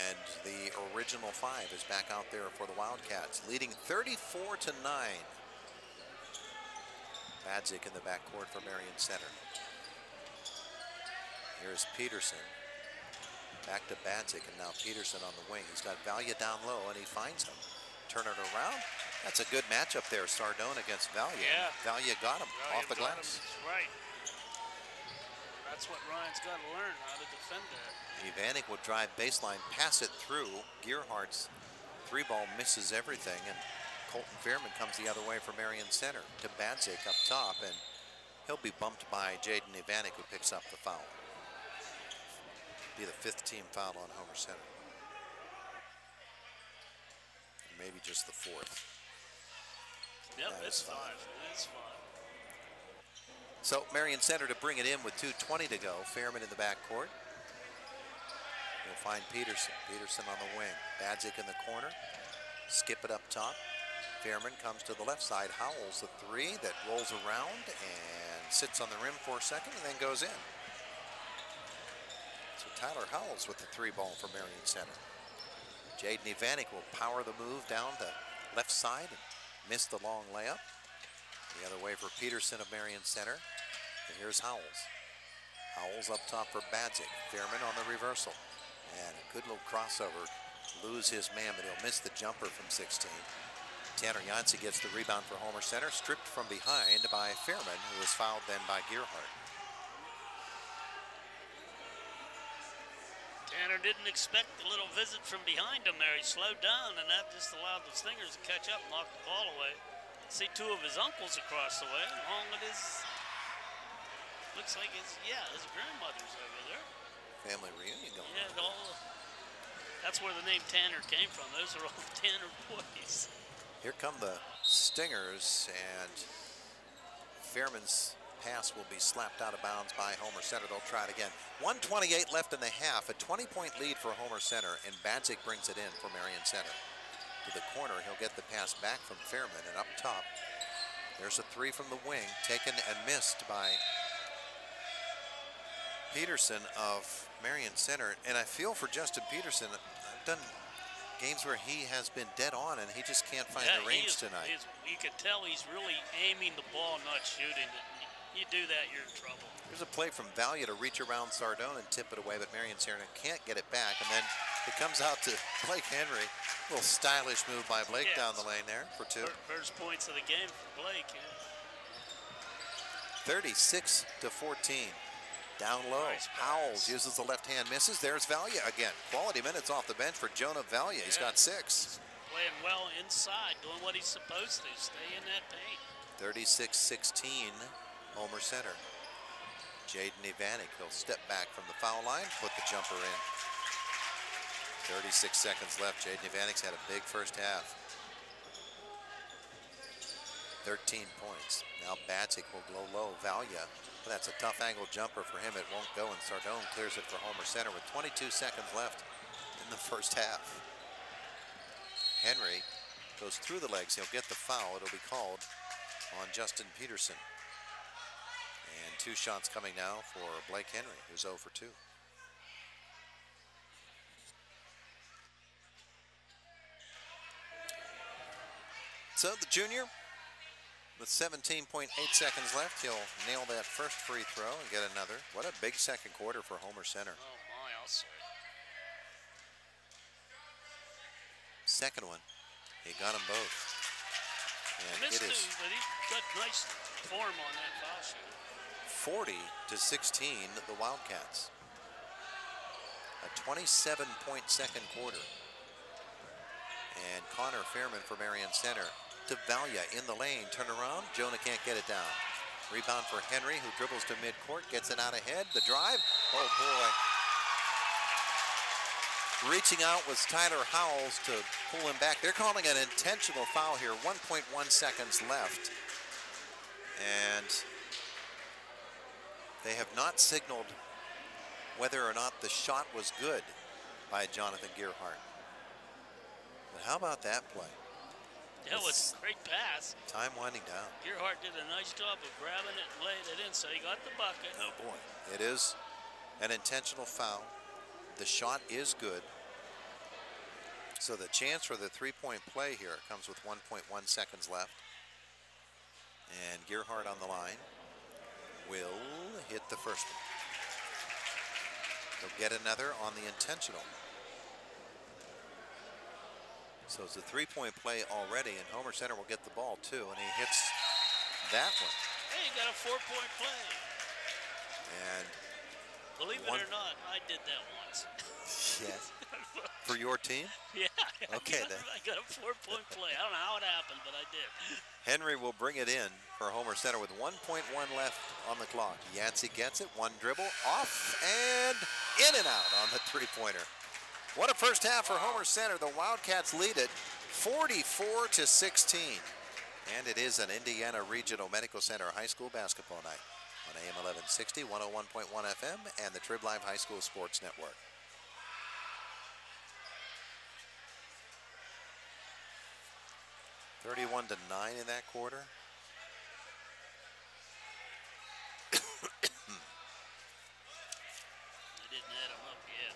And the original 5 is back out there for the Wildcats, leading 34-9. Badzik in the backcourt for Marion Center. Here's Peterson. Back to Badzik, and now Peterson on the wing. He's got Valia down low, and he finds him. Turn it around. That's a good matchup there, Sardone against Valia. Yeah. Valia got him off the glass. That's right. That's what Ryan's got to learn, how to defend that. Evanek will drive baseline, pass it through. Gearhart's 3-ball misses everything, and Colton Fairman comes the other way for Marion Center to Badzik up top, and he'll be bumped by Jaden Evanek, who picks up the foul. Be the 5th team foul on Homer Center. Maybe just the 4th. Yep, That it's is 5. It's 5. So Marion Center to bring it in with 2:20 to go. Fairman in the backcourt. We'll find Peterson. Peterson on the wing. Badzik in the corner. Skip it up top. Fairman comes to the left side. Howells the 3 that rolls around and sits on the rim for a second and then goes in. So Tyler Howells with the 3-ball for Marion Center. Jaden Evanek will power the move down the left side and miss the long layup. The other way for Peterson of Marion Center. And here's Howells. Howells up top for Badzik. Fairman on the reversal. And a good little crossover. Lose his man, but he'll miss the jumper from 16. Tanner Yancey gets the rebound for Homer Center. Stripped from behind by Fairman, who was fouled then by Gearhart. Tanner didn't expect the little visit from behind him there. He slowed down, and that just allowed the Stingers to catch up and knock the ball away. See 2 of his uncles across the way, along with his, looks like his grandmother's over there. Family reunion going on. Yeah, that's where the name Tanner came from. Those are all Tanner boys. Here come the Stingers, and Fairman's pass will be slapped out of bounds by Homer Center. They'll try it again. 1:28 left in the half. A 20-point lead for Homer Center, and Badzik brings it in for Marion Center. to the corner. He'll get the pass back from Fairman, and up top, there's a three from the wing, taken and missed by Peterson of Marion Center. And I feel for Justin Peterson. I've done games where he has been dead on, and he just can't find the range tonight. You can tell he's really aiming the ball, not shooting it. You do that, you're in trouble. There's a play from Valia to reach around Sardone and tip it away, but Marion Center can't get it back. And then it comes out to Blake Henry. A little stylish move by Blake down the lane there for two. First points of the game for Blake. 36-14. Down low. Nice Howells uses the left hand, misses. There's Valia again. Quality minutes off the bench for Jonah Valia. He's got 6. He's playing well inside, doing what he's supposed to. Stay in that paint. 36-16, Homer Center. Jaden Evanek, he'll step back from the foul line, put the jumper in. 36 seconds left. Jaden Evanek's had a big first half. 13 points. Now Batzik will go low. Valia. But that's a tough angle jumper for him. It won't go, and Sardone clears it for Homer Center with 22 seconds left in the first half. Henry goes through the legs. He'll get the foul. It'll be called on Justin Peterson. And 2 shots coming now for Blake Henry, who's 0 for 2. So the junior, with 17.8 seconds left, he'll nail that first free throw and get another. What a big second quarter for Homer Center. Oh my, I'll say. Second one, he got them both. And Missed it is 2, but he's got nice form on that foul shoot. 40-16, the Wildcats. A 27-point second quarter. And Connor Fairman for Marion Center to Valia in the lane. Turn around. Jonah can't get it down. Rebound for Henry, who dribbles to midcourt, gets it out ahead. The drive. Oh boy. Reaching out was Tyler Howells to pull him back. They're calling an intentional foul here. 1.1 seconds left. And they have not signaled whether or not the shot was good by Jonathan Gearhart. But how about that play? That was a great pass. Time winding down. Gearhart did a nice job of grabbing it and laying it in, so he got the bucket. Oh boy. It is an intentional foul. The shot is good. So the chance for the three-point play here comes with 1.1 seconds left. And Gearhart on the line will hit the first one. He'll get another on the intentional. So it's a three-point play already, and Homer Center will get the ball too, and he hits that one. Hey, he got a 4-point play. And believe it or not, I did that once. Yes. For your team? Yeah. Okay, then. I got a 4-point play. I don't know how it happened, but I did. Henry will bring it in for Homer Center with 1.1 left on the clock. Yancey gets it, one dribble, off, and in and out on the three-pointer. What a first half for Homer Center. The Wildcats lead it 44-16. And it is an Indiana Regional Medical Center high school basketball night on AM 1160, 101.1 FM, and the Trib Live High School Sports Network. (31-9) in that quarter. They didn't add them up yet.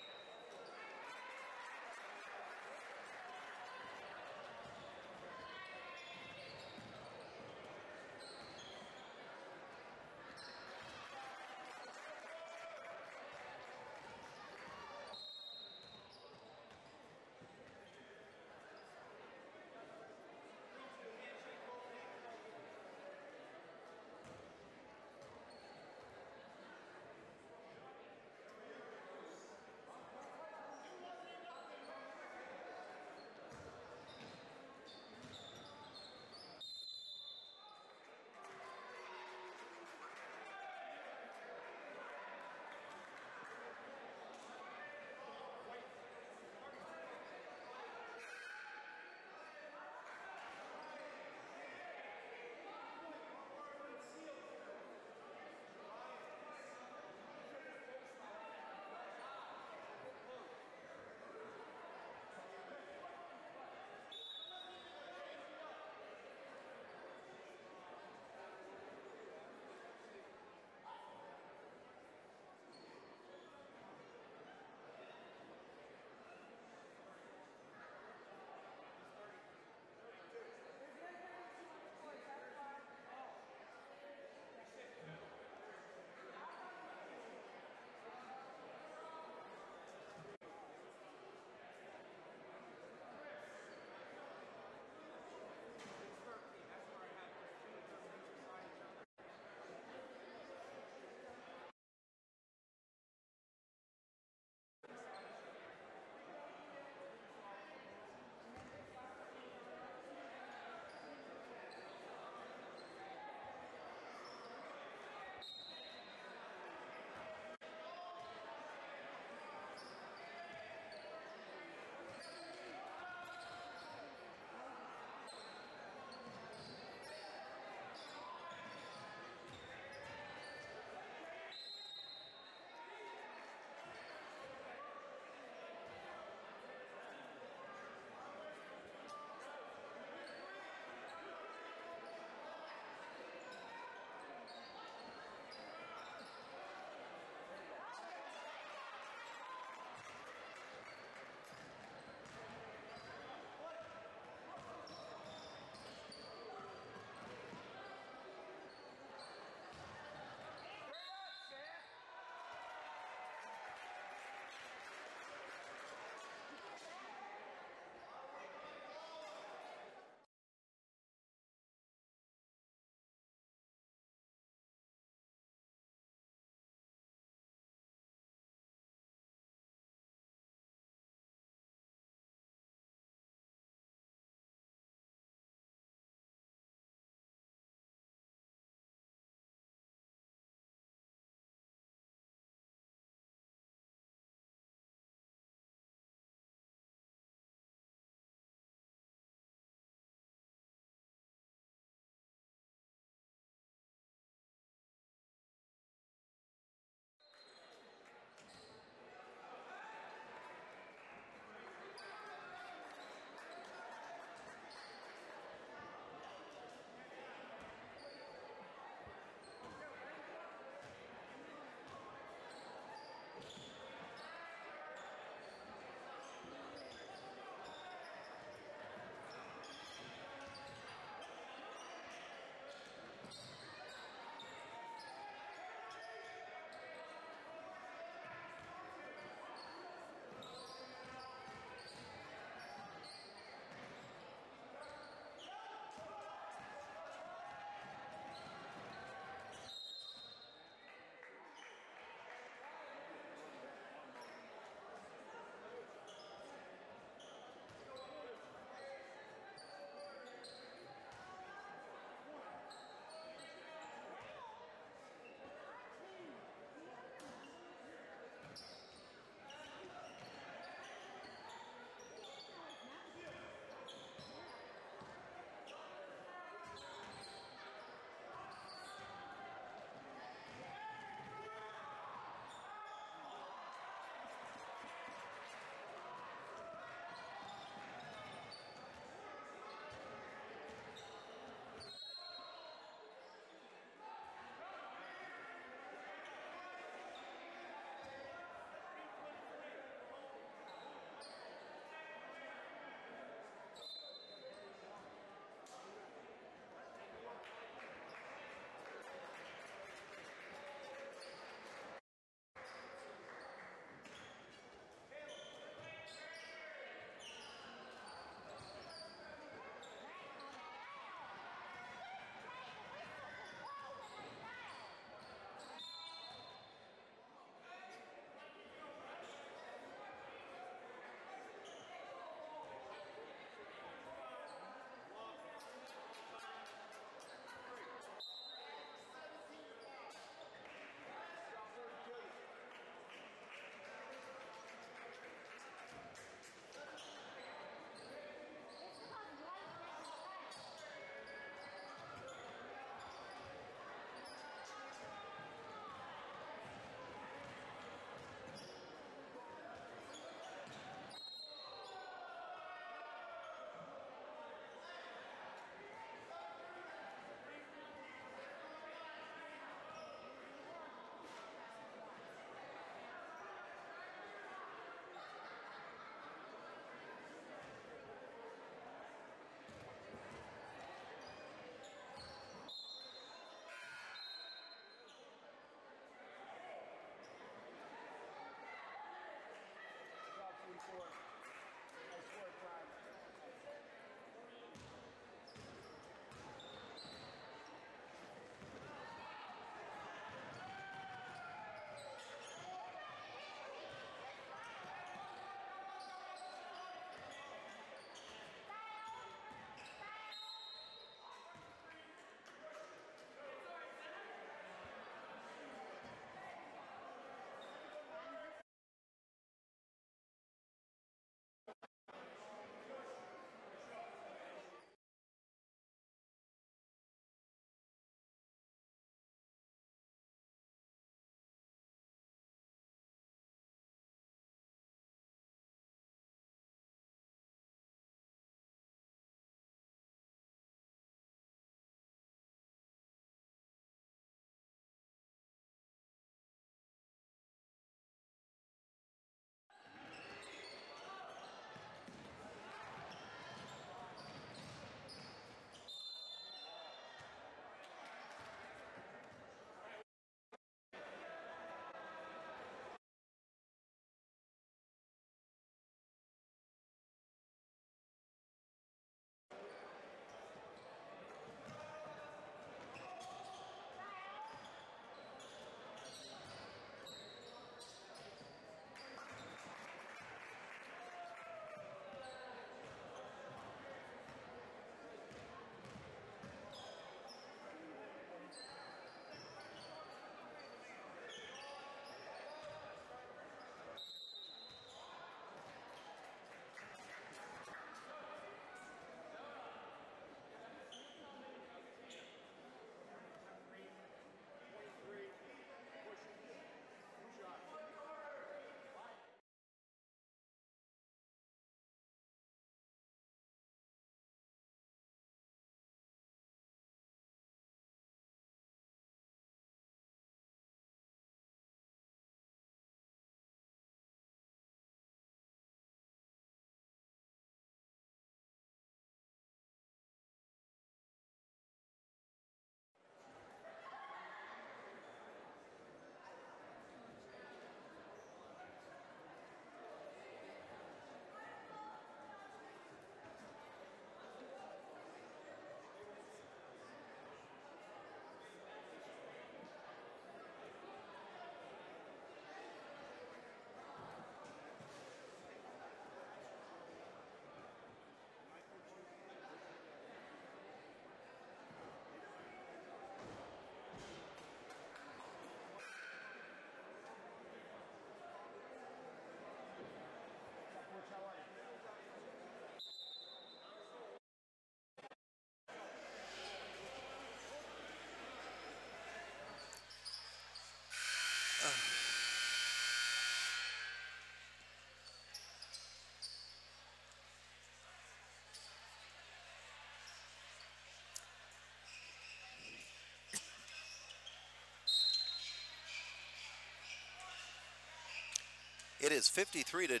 It is 53-24,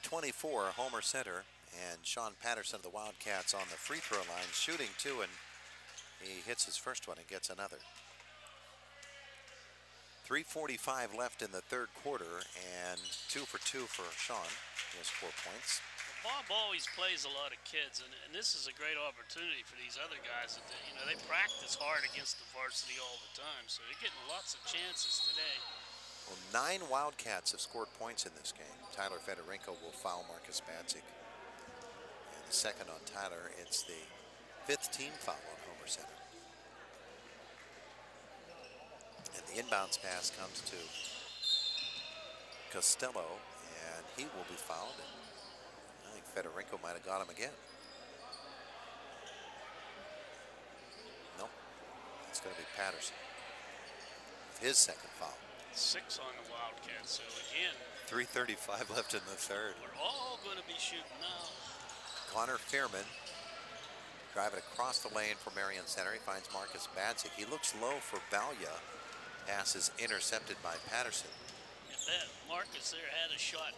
Homer Center, and Sean Patterson of the Wildcats on the free throw line, shooting two, and he hits his first one and gets another. 3:45 left in the third quarter, and 2 for 2 for Sean. He has 4 points. Bob always plays a lot of kids, and this is a great opportunity for these other guys. That they practice hard against the varsity all the time, so they're getting lots of chances today. Well, 9 Wildcats have scored points in this game. Tyler Fedorenko will foul Marcus Badzik. And the second on Tyler, it's the 5th team foul on Homer Center. And the inbounds pass comes to Costello, and he will be fouled. And I think Fedorenko might have got him again. Nope. It's going to be Patterson. His second foul. 6 on the Wildcats, so again. 3:35 left in the third. We're all going to be shooting now. Connor Fairman driving across the lane for Marion Center. He finds Marcus Badzik. He looks low for Valia. Pass is intercepted by Patterson. That Marcus there had a shot.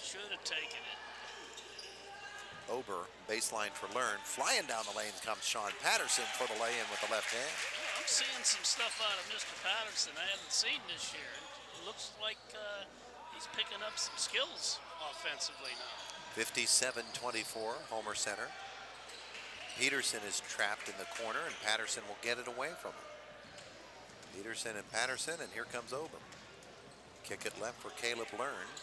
Should have taken it. Ober, baseline for Learn. Flying down the lanes comes Sean Patterson for the lay-in with the left hand. Yeah, I'm seeing some stuff out of Mr. Patterson I haven't seen this year. It looks like he's picking up some skills offensively now. 57-24, Homer Center. Peterson is trapped in the corner, and Patterson will get it away from him. Peterson and Patterson, and here comes Ober. Kick it left for Caleb Learn.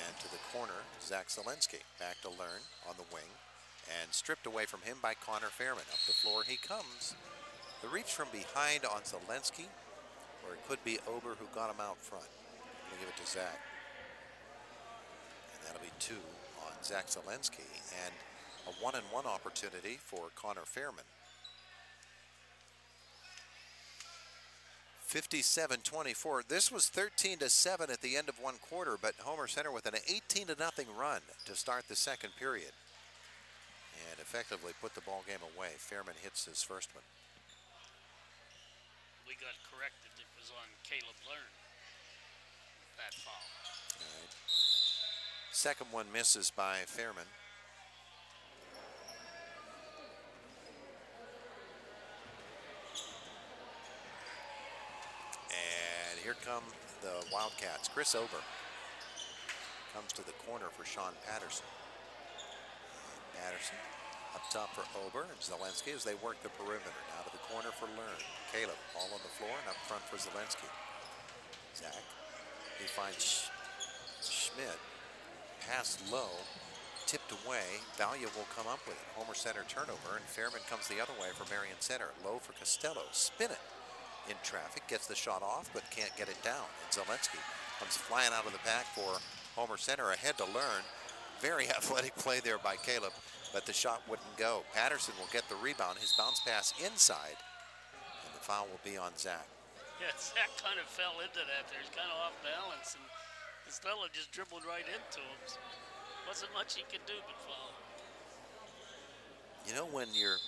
And to the corner, Zach Zelensky. Back to Learn on the wing. And stripped away from him by Connor Fairman. Up the floor he comes. The reach from behind on Zelensky, or it could be Ober who got him out front. I'm going to give it to Zach. And that'll be 2 on Zach Zelensky. And a 1-and-1 opportunity for Connor Fairman. 57-24. This was 13-7 at the end of one quarter, but Homer Center with an 18-0 run to start the second period. And effectively put the ball game away. Fairman hits his first one. We got corrected. It was on Caleb Learn. That foul. All right. Second one misses by Fairman. And here come the Wildcats. Chris Ober comes to the corner for Sean Patterson. And Patterson up top for Ober and Zelensky as they work the perimeter. Now to the corner for Learn. Caleb all on the floor and up front for Zelensky. Zach, he finds Schmidt. Pass low, tipped away. Valia will come up with it. Homer Center turnover, and Fairman comes the other way for Marion Center. Low for Costello. Spin it in traffic. Gets the shot off, but can't get it down. And Zelensky comes flying out of the pack for Homer Center. Ahead to Learn. Very athletic play there by Caleb, but the shot wouldn't go. Patterson will get the rebound. His bounce pass inside, and the foul will be on Zach. Yeah, Zach kind of fell into that there. He's kind of off balance, and Costello just dribbled right into him. So wasn't much he could do but foul. You know, when you're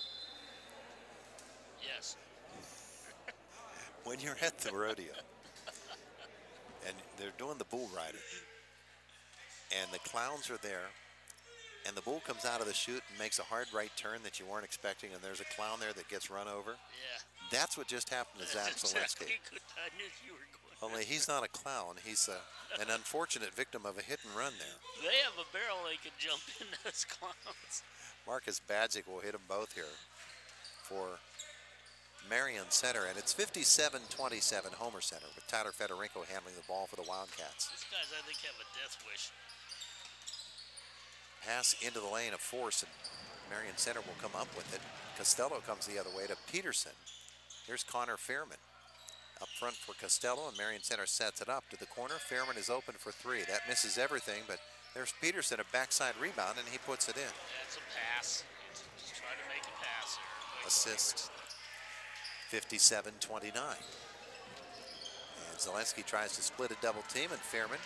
Yes. when you're at the rodeo and they're doing the bull riding and the clowns are there and the bull comes out of the chute and makes a hard right turn that you weren't expecting, and there's a clown there that gets run over. Yeah. That's what just happened to Zach Zelensky. I knew you were going. Only he's not a clown. He's an unfortunate victim of a hit and run there. They have a barrel they could jump in, those clowns. Marcus Badzik will hit them both here for Marion Center, and it's 57-27 Homer Center with Tyler Fedorenko handling the ball for the Wildcats. These guys, I think, have a death wish. Pass into the lane of force, and Marion Center will come up with it. Costello comes the other way to Peterson. Here's Connor Fairman. Up front for Costello, and Marion Center sets it up to the corner. Fairman is open for 3. That misses everything, but there's Peterson, a backside rebound, and he puts it in. That's a pass. Just try to make a pass here. Assist. 57-29. And Zelensky tries to split a double team, and Fairman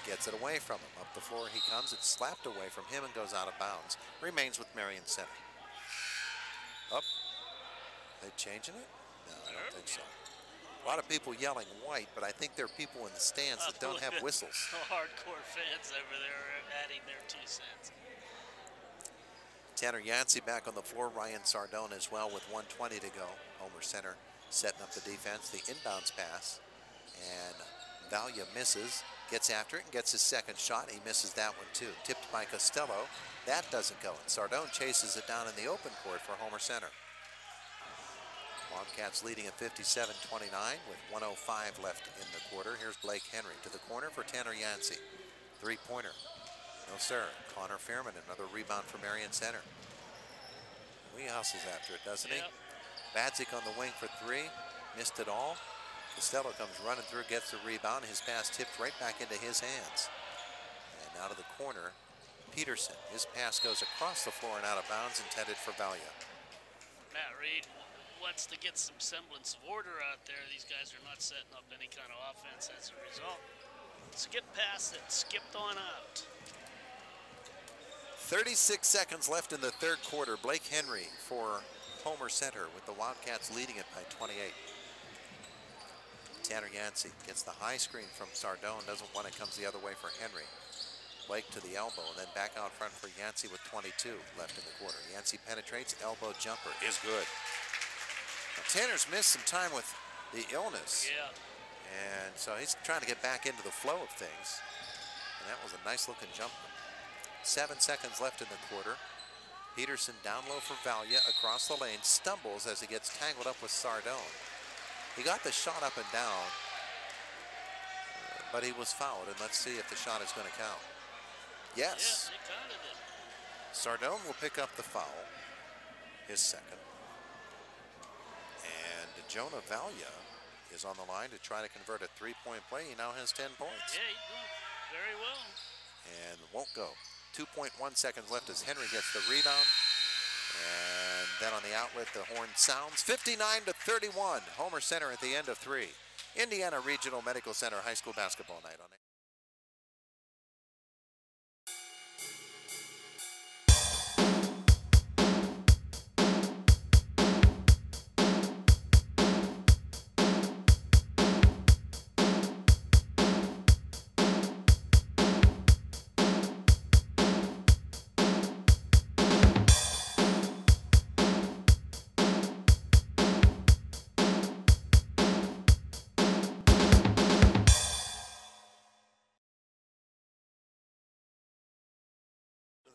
gets it away from him. Up the floor he comes. It's slapped away from him and goes out of bounds. Remains with Marion Center. Up. They changing it? No, I don't think so. A lot of people yelling white, but I think there are people in the stands that don't have whistles. Hardcore fans over there adding their 2 cents. Tanner Yancey back on the floor. Ryan Sardone as well with 1:20 to go. Homer Center setting up the defense. The inbounds pass. And Valia misses. Gets after it and gets his second shot. He misses that one too. Tipped by Costello. That doesn't go. And Sardone chases it down in the open court for Homer Center. Wildcats leading at 57-29 with 1:05 left in the quarter. Here's Blake Henry to the corner for Tanner Yancey. Three-pointer. No, sir. Connor Fairman, another rebound for Marion Center. He hustles after it, doesn't he? Badzik on the wing for three. Missed it all. Costello comes running through, gets the rebound. His pass tipped right back into his hands. And out of the corner, Peterson. His pass goes across the floor and out of bounds, intended for Valia. Matt Reed wants to get some semblance of order out there. These guys are not setting up any kind of offense as a result. Skip past it, skipped on out. 36 seconds left in the third quarter. Blake Henry for Homer Center with the Wildcats leading it by 28. Tanner Yancey gets the high screen from Sardone, doesn't want it, comes the other way for Henry. Blake to the elbow and then back out front for Yancey with 22 left in the quarter. Yancey penetrates, elbow jumper is good. Now, Tanner's missed some time with the illness. Yeah. And so he's trying to get back into the flow of things. And that was a nice looking jumper. 7 seconds left in the quarter. Peterson down low for Valia across the lane, stumbles as he gets tangled up with Sardone. He got the shot up and down, but he was fouled, and let's see if the shot is going to count. Yes. Yes, they counted it. Sardone will pick up the foul, his second. And Jonah Valia is on the line to try to convert a three-point play. He now has 10 points. Yeah, he's doing very well. And won't go. 2.1 seconds left as Henry gets the rebound. And then on the outlet, the horn sounds. 59-31. Homer Center at the end of three. Indiana Regional Medical Center High School basketball night on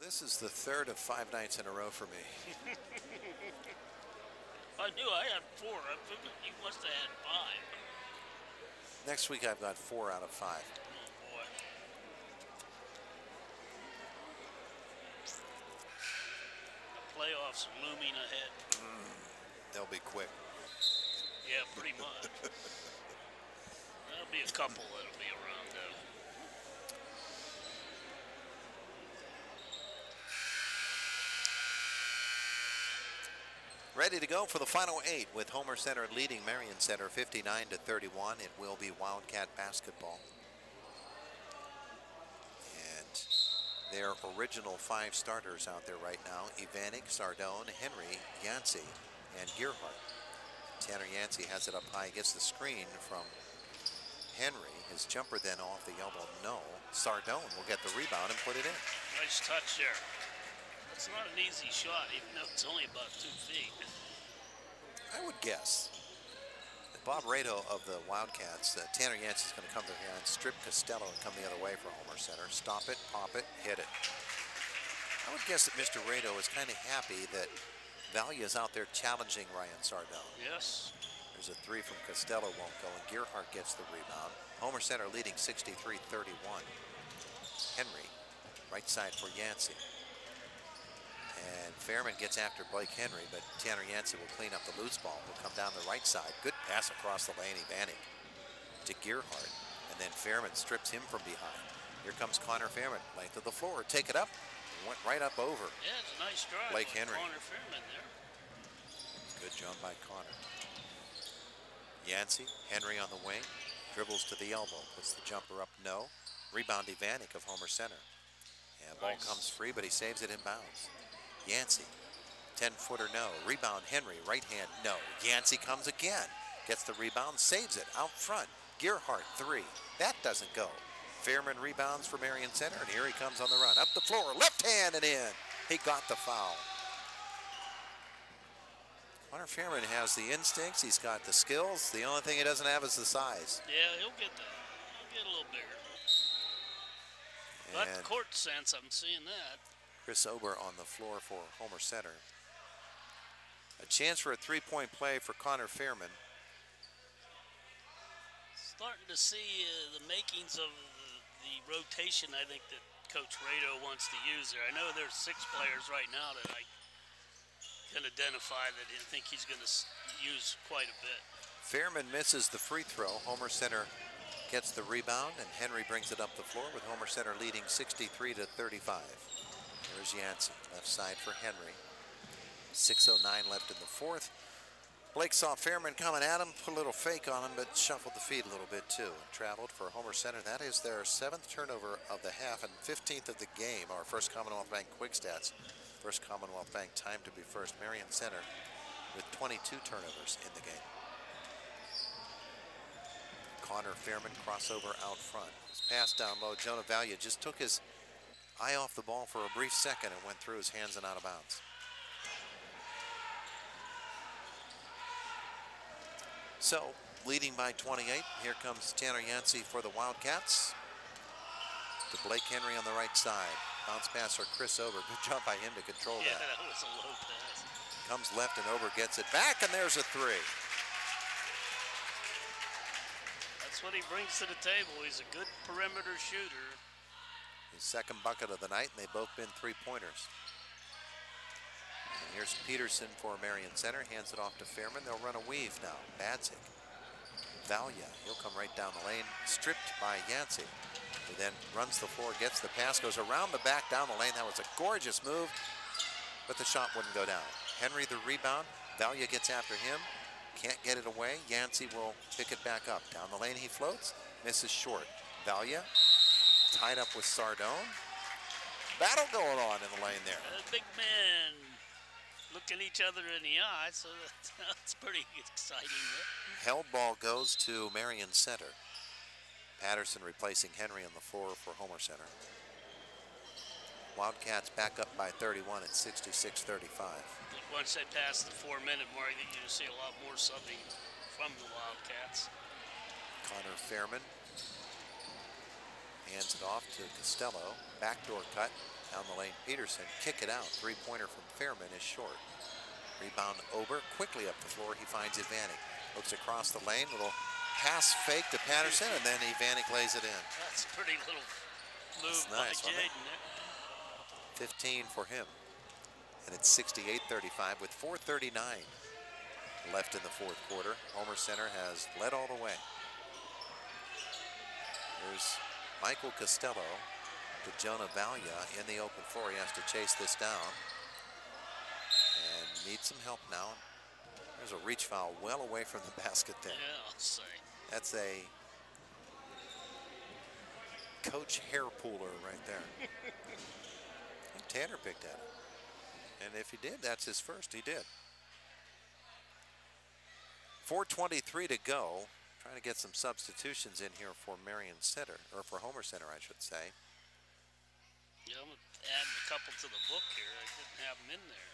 This is the third of 5 nights in a row for me. I knew I had 4. I figured you must have had 5. Next week I've got 4 out of 5. Oh boy. The playoffs looming ahead. They'll be quick. Yeah, pretty much. There'll be a couple that'll be around though. Ready to go for the final 8 with Homer Center leading Marion Center 59-31. It will be Wildcat basketball. And their original 5 starters out there right now: Ivanek, Sardone, Henry, Yancey, and Gearhart. Tanner Yancey has it up high, gets the screen from Henry. His jumper then off the elbow, no. Sardone will get the rebound and put it in. Nice touch there. It's not an easy shot, even though it's only about 2 feet. I would guess that Bob Rado of the Wildcats, Tanner Yancey is going to come to here and strip Costello and come the other way for Homer Center. Stop it, pop it, hit it. I would guess that Mr. Rado is kind of happy that Valia is out there challenging Ryan Sardone. Yes. There's a 3 from Costello, won't go, and Gearhart gets the rebound. Homer Center leading 63-31. Henry, right side for Yancey. And Fairman gets after Blake Henry, but Tanner Yancey will clean up the loose ball. Will come down the right side. Good pass across the lane, Ivanek to Gearhart. And then Fairman strips him from behind. Here comes Connor Fairman. Length of the floor. Take it up. Went right up over. Yeah, it's a nice drive. Blake Henry. Connor Fairman there. Good job by Connor. Yancey, Henry on the wing. Dribbles to the elbow. Puts the jumper up, no. Rebound Ivanek of Homer Center. And ball comes free, but he saves it in bounds. Yancey, 10-footer, no. Rebound Henry, right hand, no. Yancey comes again. Gets the rebound, saves it out front. Gearhart, 3. That doesn't go. Fairman rebounds for Marion Center, and here he comes on the run. Up the floor, left hand and in. He got the foul. Connor Fairman has the instincts. He's got the skills. The only thing he doesn't have is the size. Yeah, he'll get that. He'll get a little bigger. But court sense, I'm seeing that. Chris Ober on the floor for Homer Center. A chance for a three-point play for Connor Fairman. Starting to see the makings of the rotation, I think, that Coach Rado wants to use there. I know there's 6 players right now that I can identify that I think he's going to use quite a bit. Fairman misses the free throw. Homer Center gets the rebound, and Henry brings it up the floor with Homer Center leading 63 to 35. There's Yancey, left side for Henry. 6:09 left in the fourth. Blake saw Fairman coming at him, put a little fake on him, but shuffled the feet a little bit too. And traveled for Homer Center. That is their 7th turnover of the half and 15th of the game. Our first Commonwealth Bank quick stats. First Commonwealth Bank time to be first. Marion Center with 22 turnovers in the game. Connor Fairman crossover out front. His pass down low. Jonah Valia just took his eye off the ball for a brief second and went through his hands and out of bounds. So, leading by 28, here comes Tanner Yancey for the Wildcats. To Blake Henry on the right side. Bounce pass for Chris Ober. Good job by him to control that. Yeah, that was a low pass. Comes left and Ober gets it back, and there's a 3. That's what he brings to the table. He's a good perimeter shooter. His second bucket of the night, and they've both been 3-pointers. And here's Peterson for Marion Center. Hands it off to Fairman. They'll run a weave now. Badzik. Valia. He'll come right down the lane. Stripped by Yancey. He then runs the floor, gets the pass, goes around the back down the lane. That was a gorgeous move, but the shot wouldn't go down. Henry the rebound. Valia gets after him. Can't get it away. Yancey will pick it back up. Down the lane he floats. Misses short. Valia tied up with Sardone. Battle going on in the lane there. Big men looking each other in the eye, so that's pretty exciting. Held ball goes to Marion Center. Patterson replacing Henry on the floor for Homer Center. Wildcats back up by 31 at 66-35. Once they pass the 4-minute mark, you're going to see a lot more subbing from the Wildcats. Connor Fairman hands it off to Costello. Backdoor cut down the lane. Peterson kick it out. 3-pointer from Fairman is short. Rebound Ober quickly up the floor. He finds Ivanek. Looks across the lane. Little pass fake to Patterson, and then Ivanek lays it in. That's a pretty little move nice, by Jaden. 15 for him. And it's 68-35 with 4:39 left in the fourth quarter. Homer Center has led all the way. There's Michael Costello to Jonah Valia in the open floor. He has to chase this down and needs some help now. There's a reach foul well away from the basket there. Yeah, I'll say. That's a coach hair puller right there. I think Tanner picked at it. And if he did, that's his first. He did. 4:23 to go. Trying to get some substitutions in here for Marion Center, or for Homer Center, I should say. Yeah, I'm adding a couple to the book here. I didn't have them in there.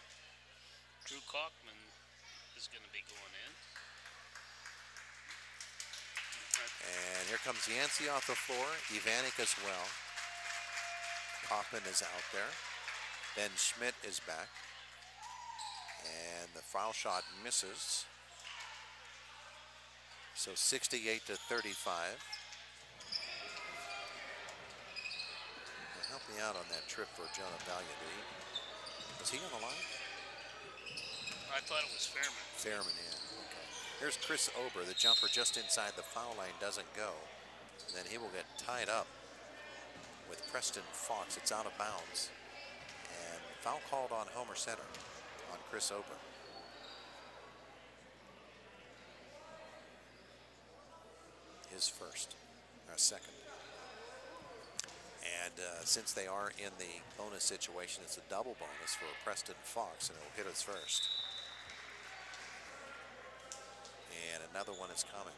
Drew Kalkman is going to be going in. And here comes Yancey off the floor. Ivanek as well. Kaufman is out there. Ben Schmidt is back. And the foul shot misses. So 68-35. Now help me out on that trip for Jonah Valia. Was he on the line? I thought it was Fairman. Fairman, yeah. Okay. Here's Chris Ober. The jumper just inside the foul line doesn't go. And then he will get tied up with Preston Fox. It's out of bounds. And foul called on Homer Center on Chris Ober. His first, or second. And since they are in the bonus situation, it's a double bonus for Preston Fox, and it'll hit us first. And another one is coming.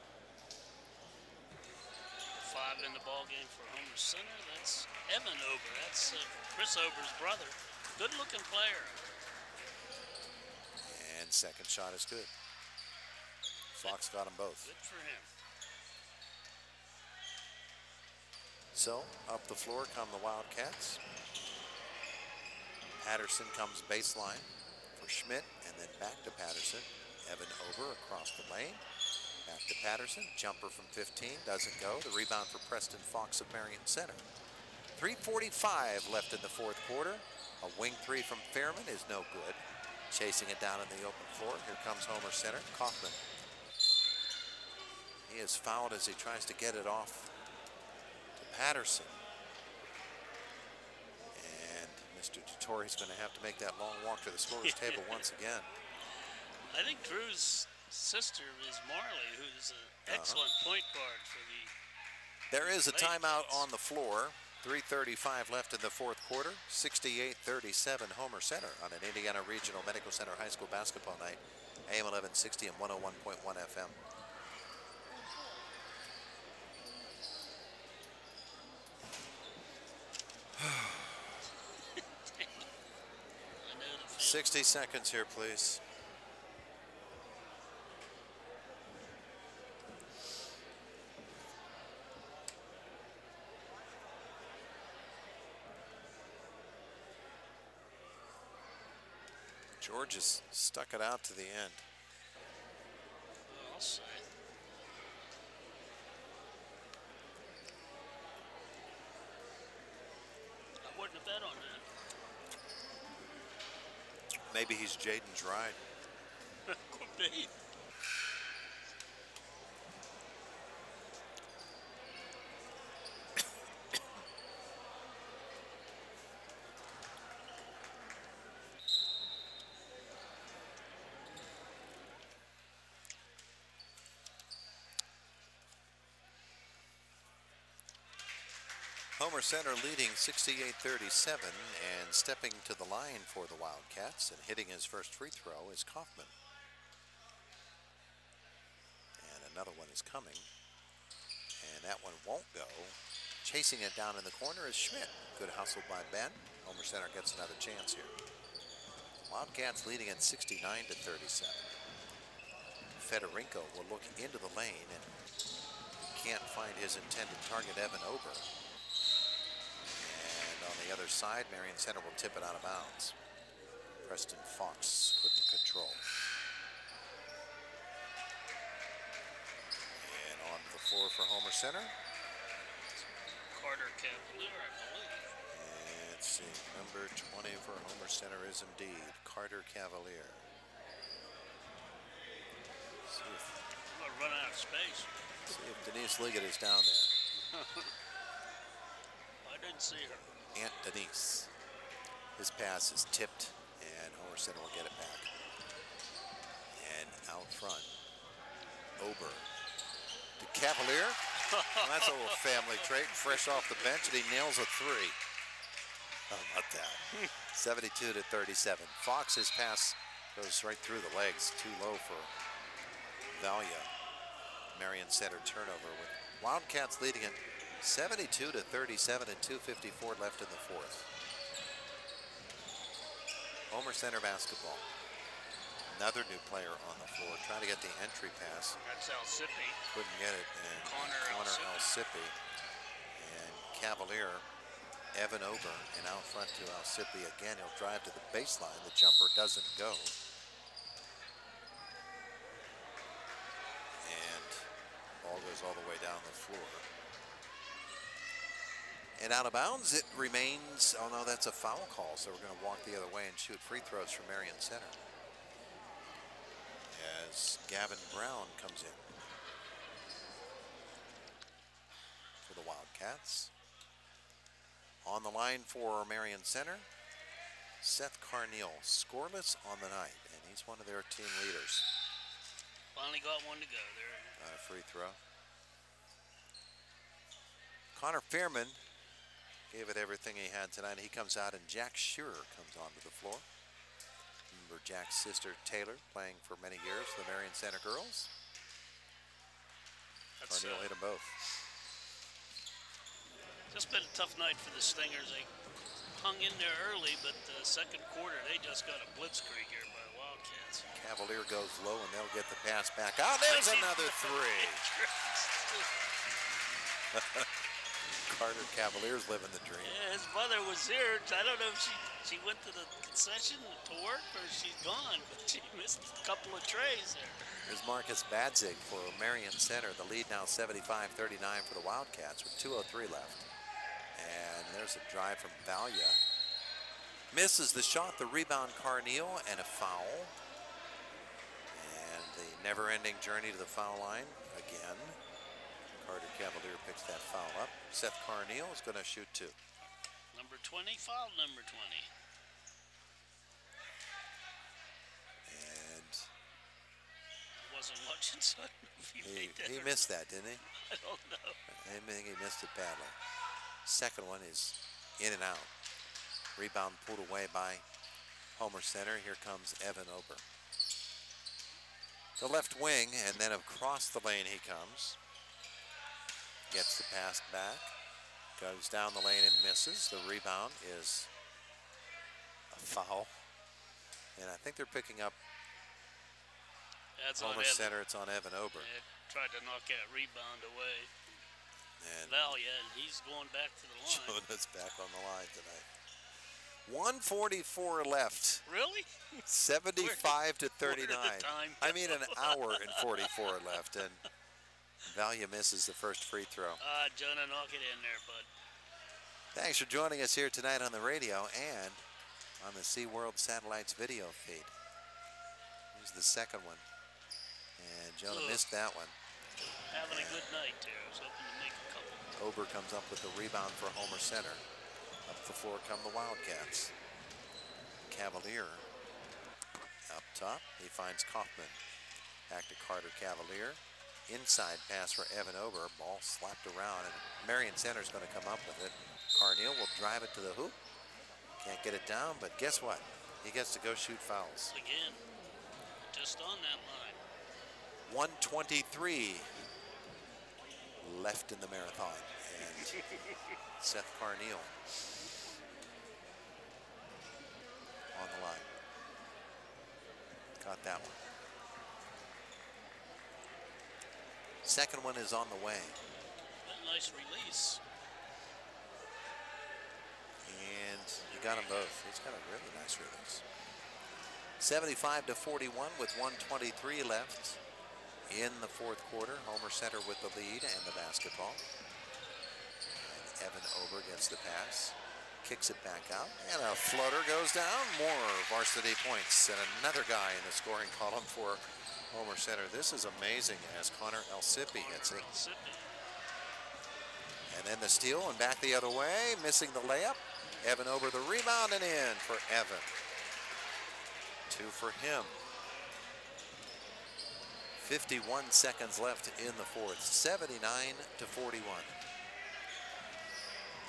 5 in the ball game for Homer Center. That's Evan Ober. That's Chris Ober's brother. Good-looking player. And second shot is good. Fox got them both. Good for him. So up the floor come the Wildcats. Patterson comes baseline for Schmidt, and then back to Patterson. Evan Ober across the lane. Back to Patterson. Jumper from 15 doesn't go. The rebound for Preston Fox of Marion Center. 3:45 left in the fourth quarter. A wing three from Fairman is no good. Chasing it down in the open floor. Here comes Homer Center. Kaufman. He is fouled as he tries to get it off to Patterson. And Mr. Dettori is going to have to make that long walk to the scorer's table once again. I think Drew's sister is Marley, who's an excellent point guard for the. There is a timeout Kids. on the floor. 3:35 left in the fourth quarter. 68-37 Homer Center on an Indiana Regional Medical Center High School basketball night. AM 1160 and 101.1 FM. I know the 60 seconds here, please. George has stuck it out to the end. I'll say. I wouldn't have bet on that. Maybe he's Jaden's ride. Could be. Homer Center leading 68-37, and stepping to the line for the Wildcats and hitting his first free throw is Kaufman. And another one is coming, and that one won't go. Chasing it down in the corner is Schmidt. Good hustle by Ben. Homer Center gets another chance here. Wildcats leading at 69-37. Federico will look into the lane and can't find his intended target, Evan Ober. On the other side, Marion Center will tip it out of bounds. Preston Fox couldn't control. And on to the floor for Homer Center. Carter Cavalier, I believe. Let's see, number 20 for Homer Center is indeed Carter Cavalier. See if, I'm going to run out of space. see if Denise Liggett is down there. I didn't see her. Aunt Denise. His pass is tipped, and Homer Center will get it back. And out front, Ober to Cavalier. Well, that's a little family trait, fresh off the bench, and he nails a three. How about that? 72-37. Fox's pass goes right through the legs, too low for Valia. Marion Center turnover with Wildcats leading it 72-37 and 2:54 left in the fourth. Homer Center basketball. Another new player on the floor trying to get the entry pass. That's Alcipi. Couldn't get it. And Connor Alcipi. And Cavalier, Evan Ober, and out front to Alcipi again. He'll drive to the baseline. The jumper doesn't go. And ball goes all the way down the floor. And out of bounds it remains. Oh no, that's a foul call, so we're going to walk the other way and shoot free throws from Marion Center as Gavin Brown comes in for the Wildcats. On the line for Marion Center, Seth Carneal, scoreless on the night, and he's one of their team leaders. Finally got one to go there. Free throw. Connor Fairman gave it everything he had tonight. He comes out, and Jack Shearer comes onto the floor. Remember Jack's sister Taylor, playing for many years for the Marion Center girls. Carneal hit them both. Just been a tough night for the Stingers. They hung in there early, but the second quarter, they just got a blitzkrieg here by the Wildcats. Cavalier goes low, and they'll get the pass back out. There's another three. Carter Cavalier's living the dream. Yeah, his mother was here. I don't know if she went to the concession to work or she's gone, but she missed a couple of trays there. Here's Marcus Badzig for Marion Center. The lead now 75-39 for the Wildcats with 2:03 left. And there's a drive from Valia. Misses the shot, the rebound Carneal, and a foul. And the never-ending journey to the foul line again. Carter Cavalier picks that foul up. Seth Carneal is going to shoot two. Number 20, foul number 20. And I wasn't watching, so I don't know if he missed that, didn't he? I don't know. I think he missed it badly. Second one is in and out. Rebound pulled away by Homer Center. Here comes Evan Ober. The left wing, and then across the lane he comes. Gets the pass back. Goes down the lane and misses. The rebound is a foul. And I think they're picking up Homer Center. It's on Evan Ober. Yeah, tried to knock that rebound away. And Valia, and he's going back to the line. Jonah's back on the line tonight. 1:44 left. Really? 75-39. I mean, an hour and 44 left, and Valia misses the first free throw. Jonah, knock it in there, bud. Thanks for joining us here tonight on the radio and on the SeaWorld Satellites video feed. Here's the second one, and Jonah missed that one. Having a good night there. I was hoping to make a couple. Ober comes up with the rebound for Homer Center. Up the floor come the Wildcats. Cavalier up top. He finds Kaufman. Back to Carter Cavalier. Inside pass for Evan Ober. Ball slapped around, and Marion Center's going to come up with it. Carneal will drive it to the hoop. Can't get it down, but guess what? He gets to go shoot fouls. Again, just on that line. 1:23 left in the marathon, and Seth Carneal on the line. Got that one. Second one is on the way. A nice release. And he got them both. He's got a really nice release. 75-41 with 1:23 left in the fourth quarter. Homer Center with the lead and the basketball. And Evan Ober gets the pass. Kicks it back out. And a floater goes down. More Varsity points. And another guy in the scoring column for Homer Center. This is amazing as Connor Elsipi hits it. And then the steal and back the other way. Missing the layup. Evan Ober the rebound and in for Evan. Two for him. 51 seconds left in the fourth. 79-41.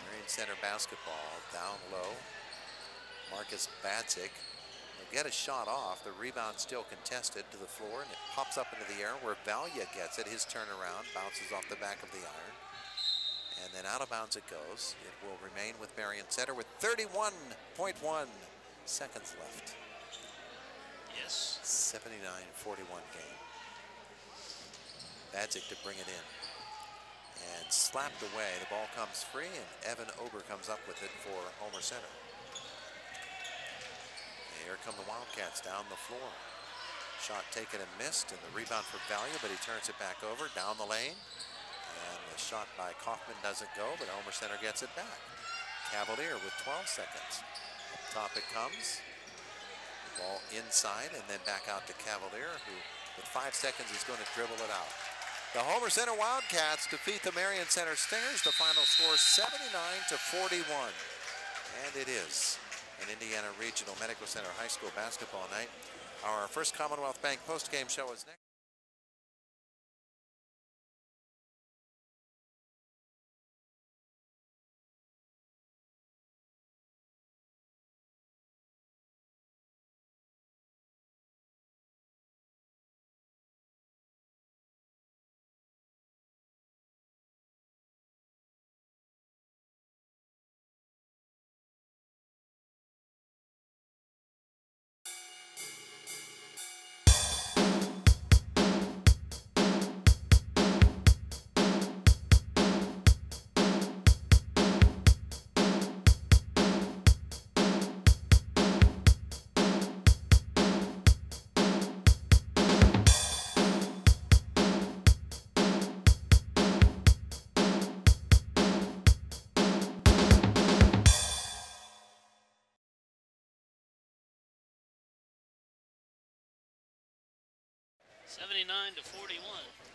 Marion Center basketball down low. Marcus Badzig will get a shot off. The rebound still contested to the floor, and it pops up into the air where Valia gets it. His turnaround bounces off the back of the iron. And then out of bounds it goes. It will remain with Marion Center with 31.1 seconds left. Yes. 79-41 game. Badzig to bring it in. And slapped away. The ball comes free, and Evan Ober comes up with it for Homer Center. And here come the Wildcats down the floor. Shot taken and missed, and the rebound for Valia, but he turns it back over down the lane. And the shot by Kaufman doesn't go, but Homer Center gets it back. Cavalier with 12 seconds. Up top it comes. The ball inside and then back out to Cavalier, who with 5 seconds is going to dribble it out. The Homer Center Wildcats defeat the Marion Center Stingers. The final score 79-41. And it is an Indiana Regional Medical Center High School basketball night. Our first Commonwealth Bank post-game show is next. 79 to 41.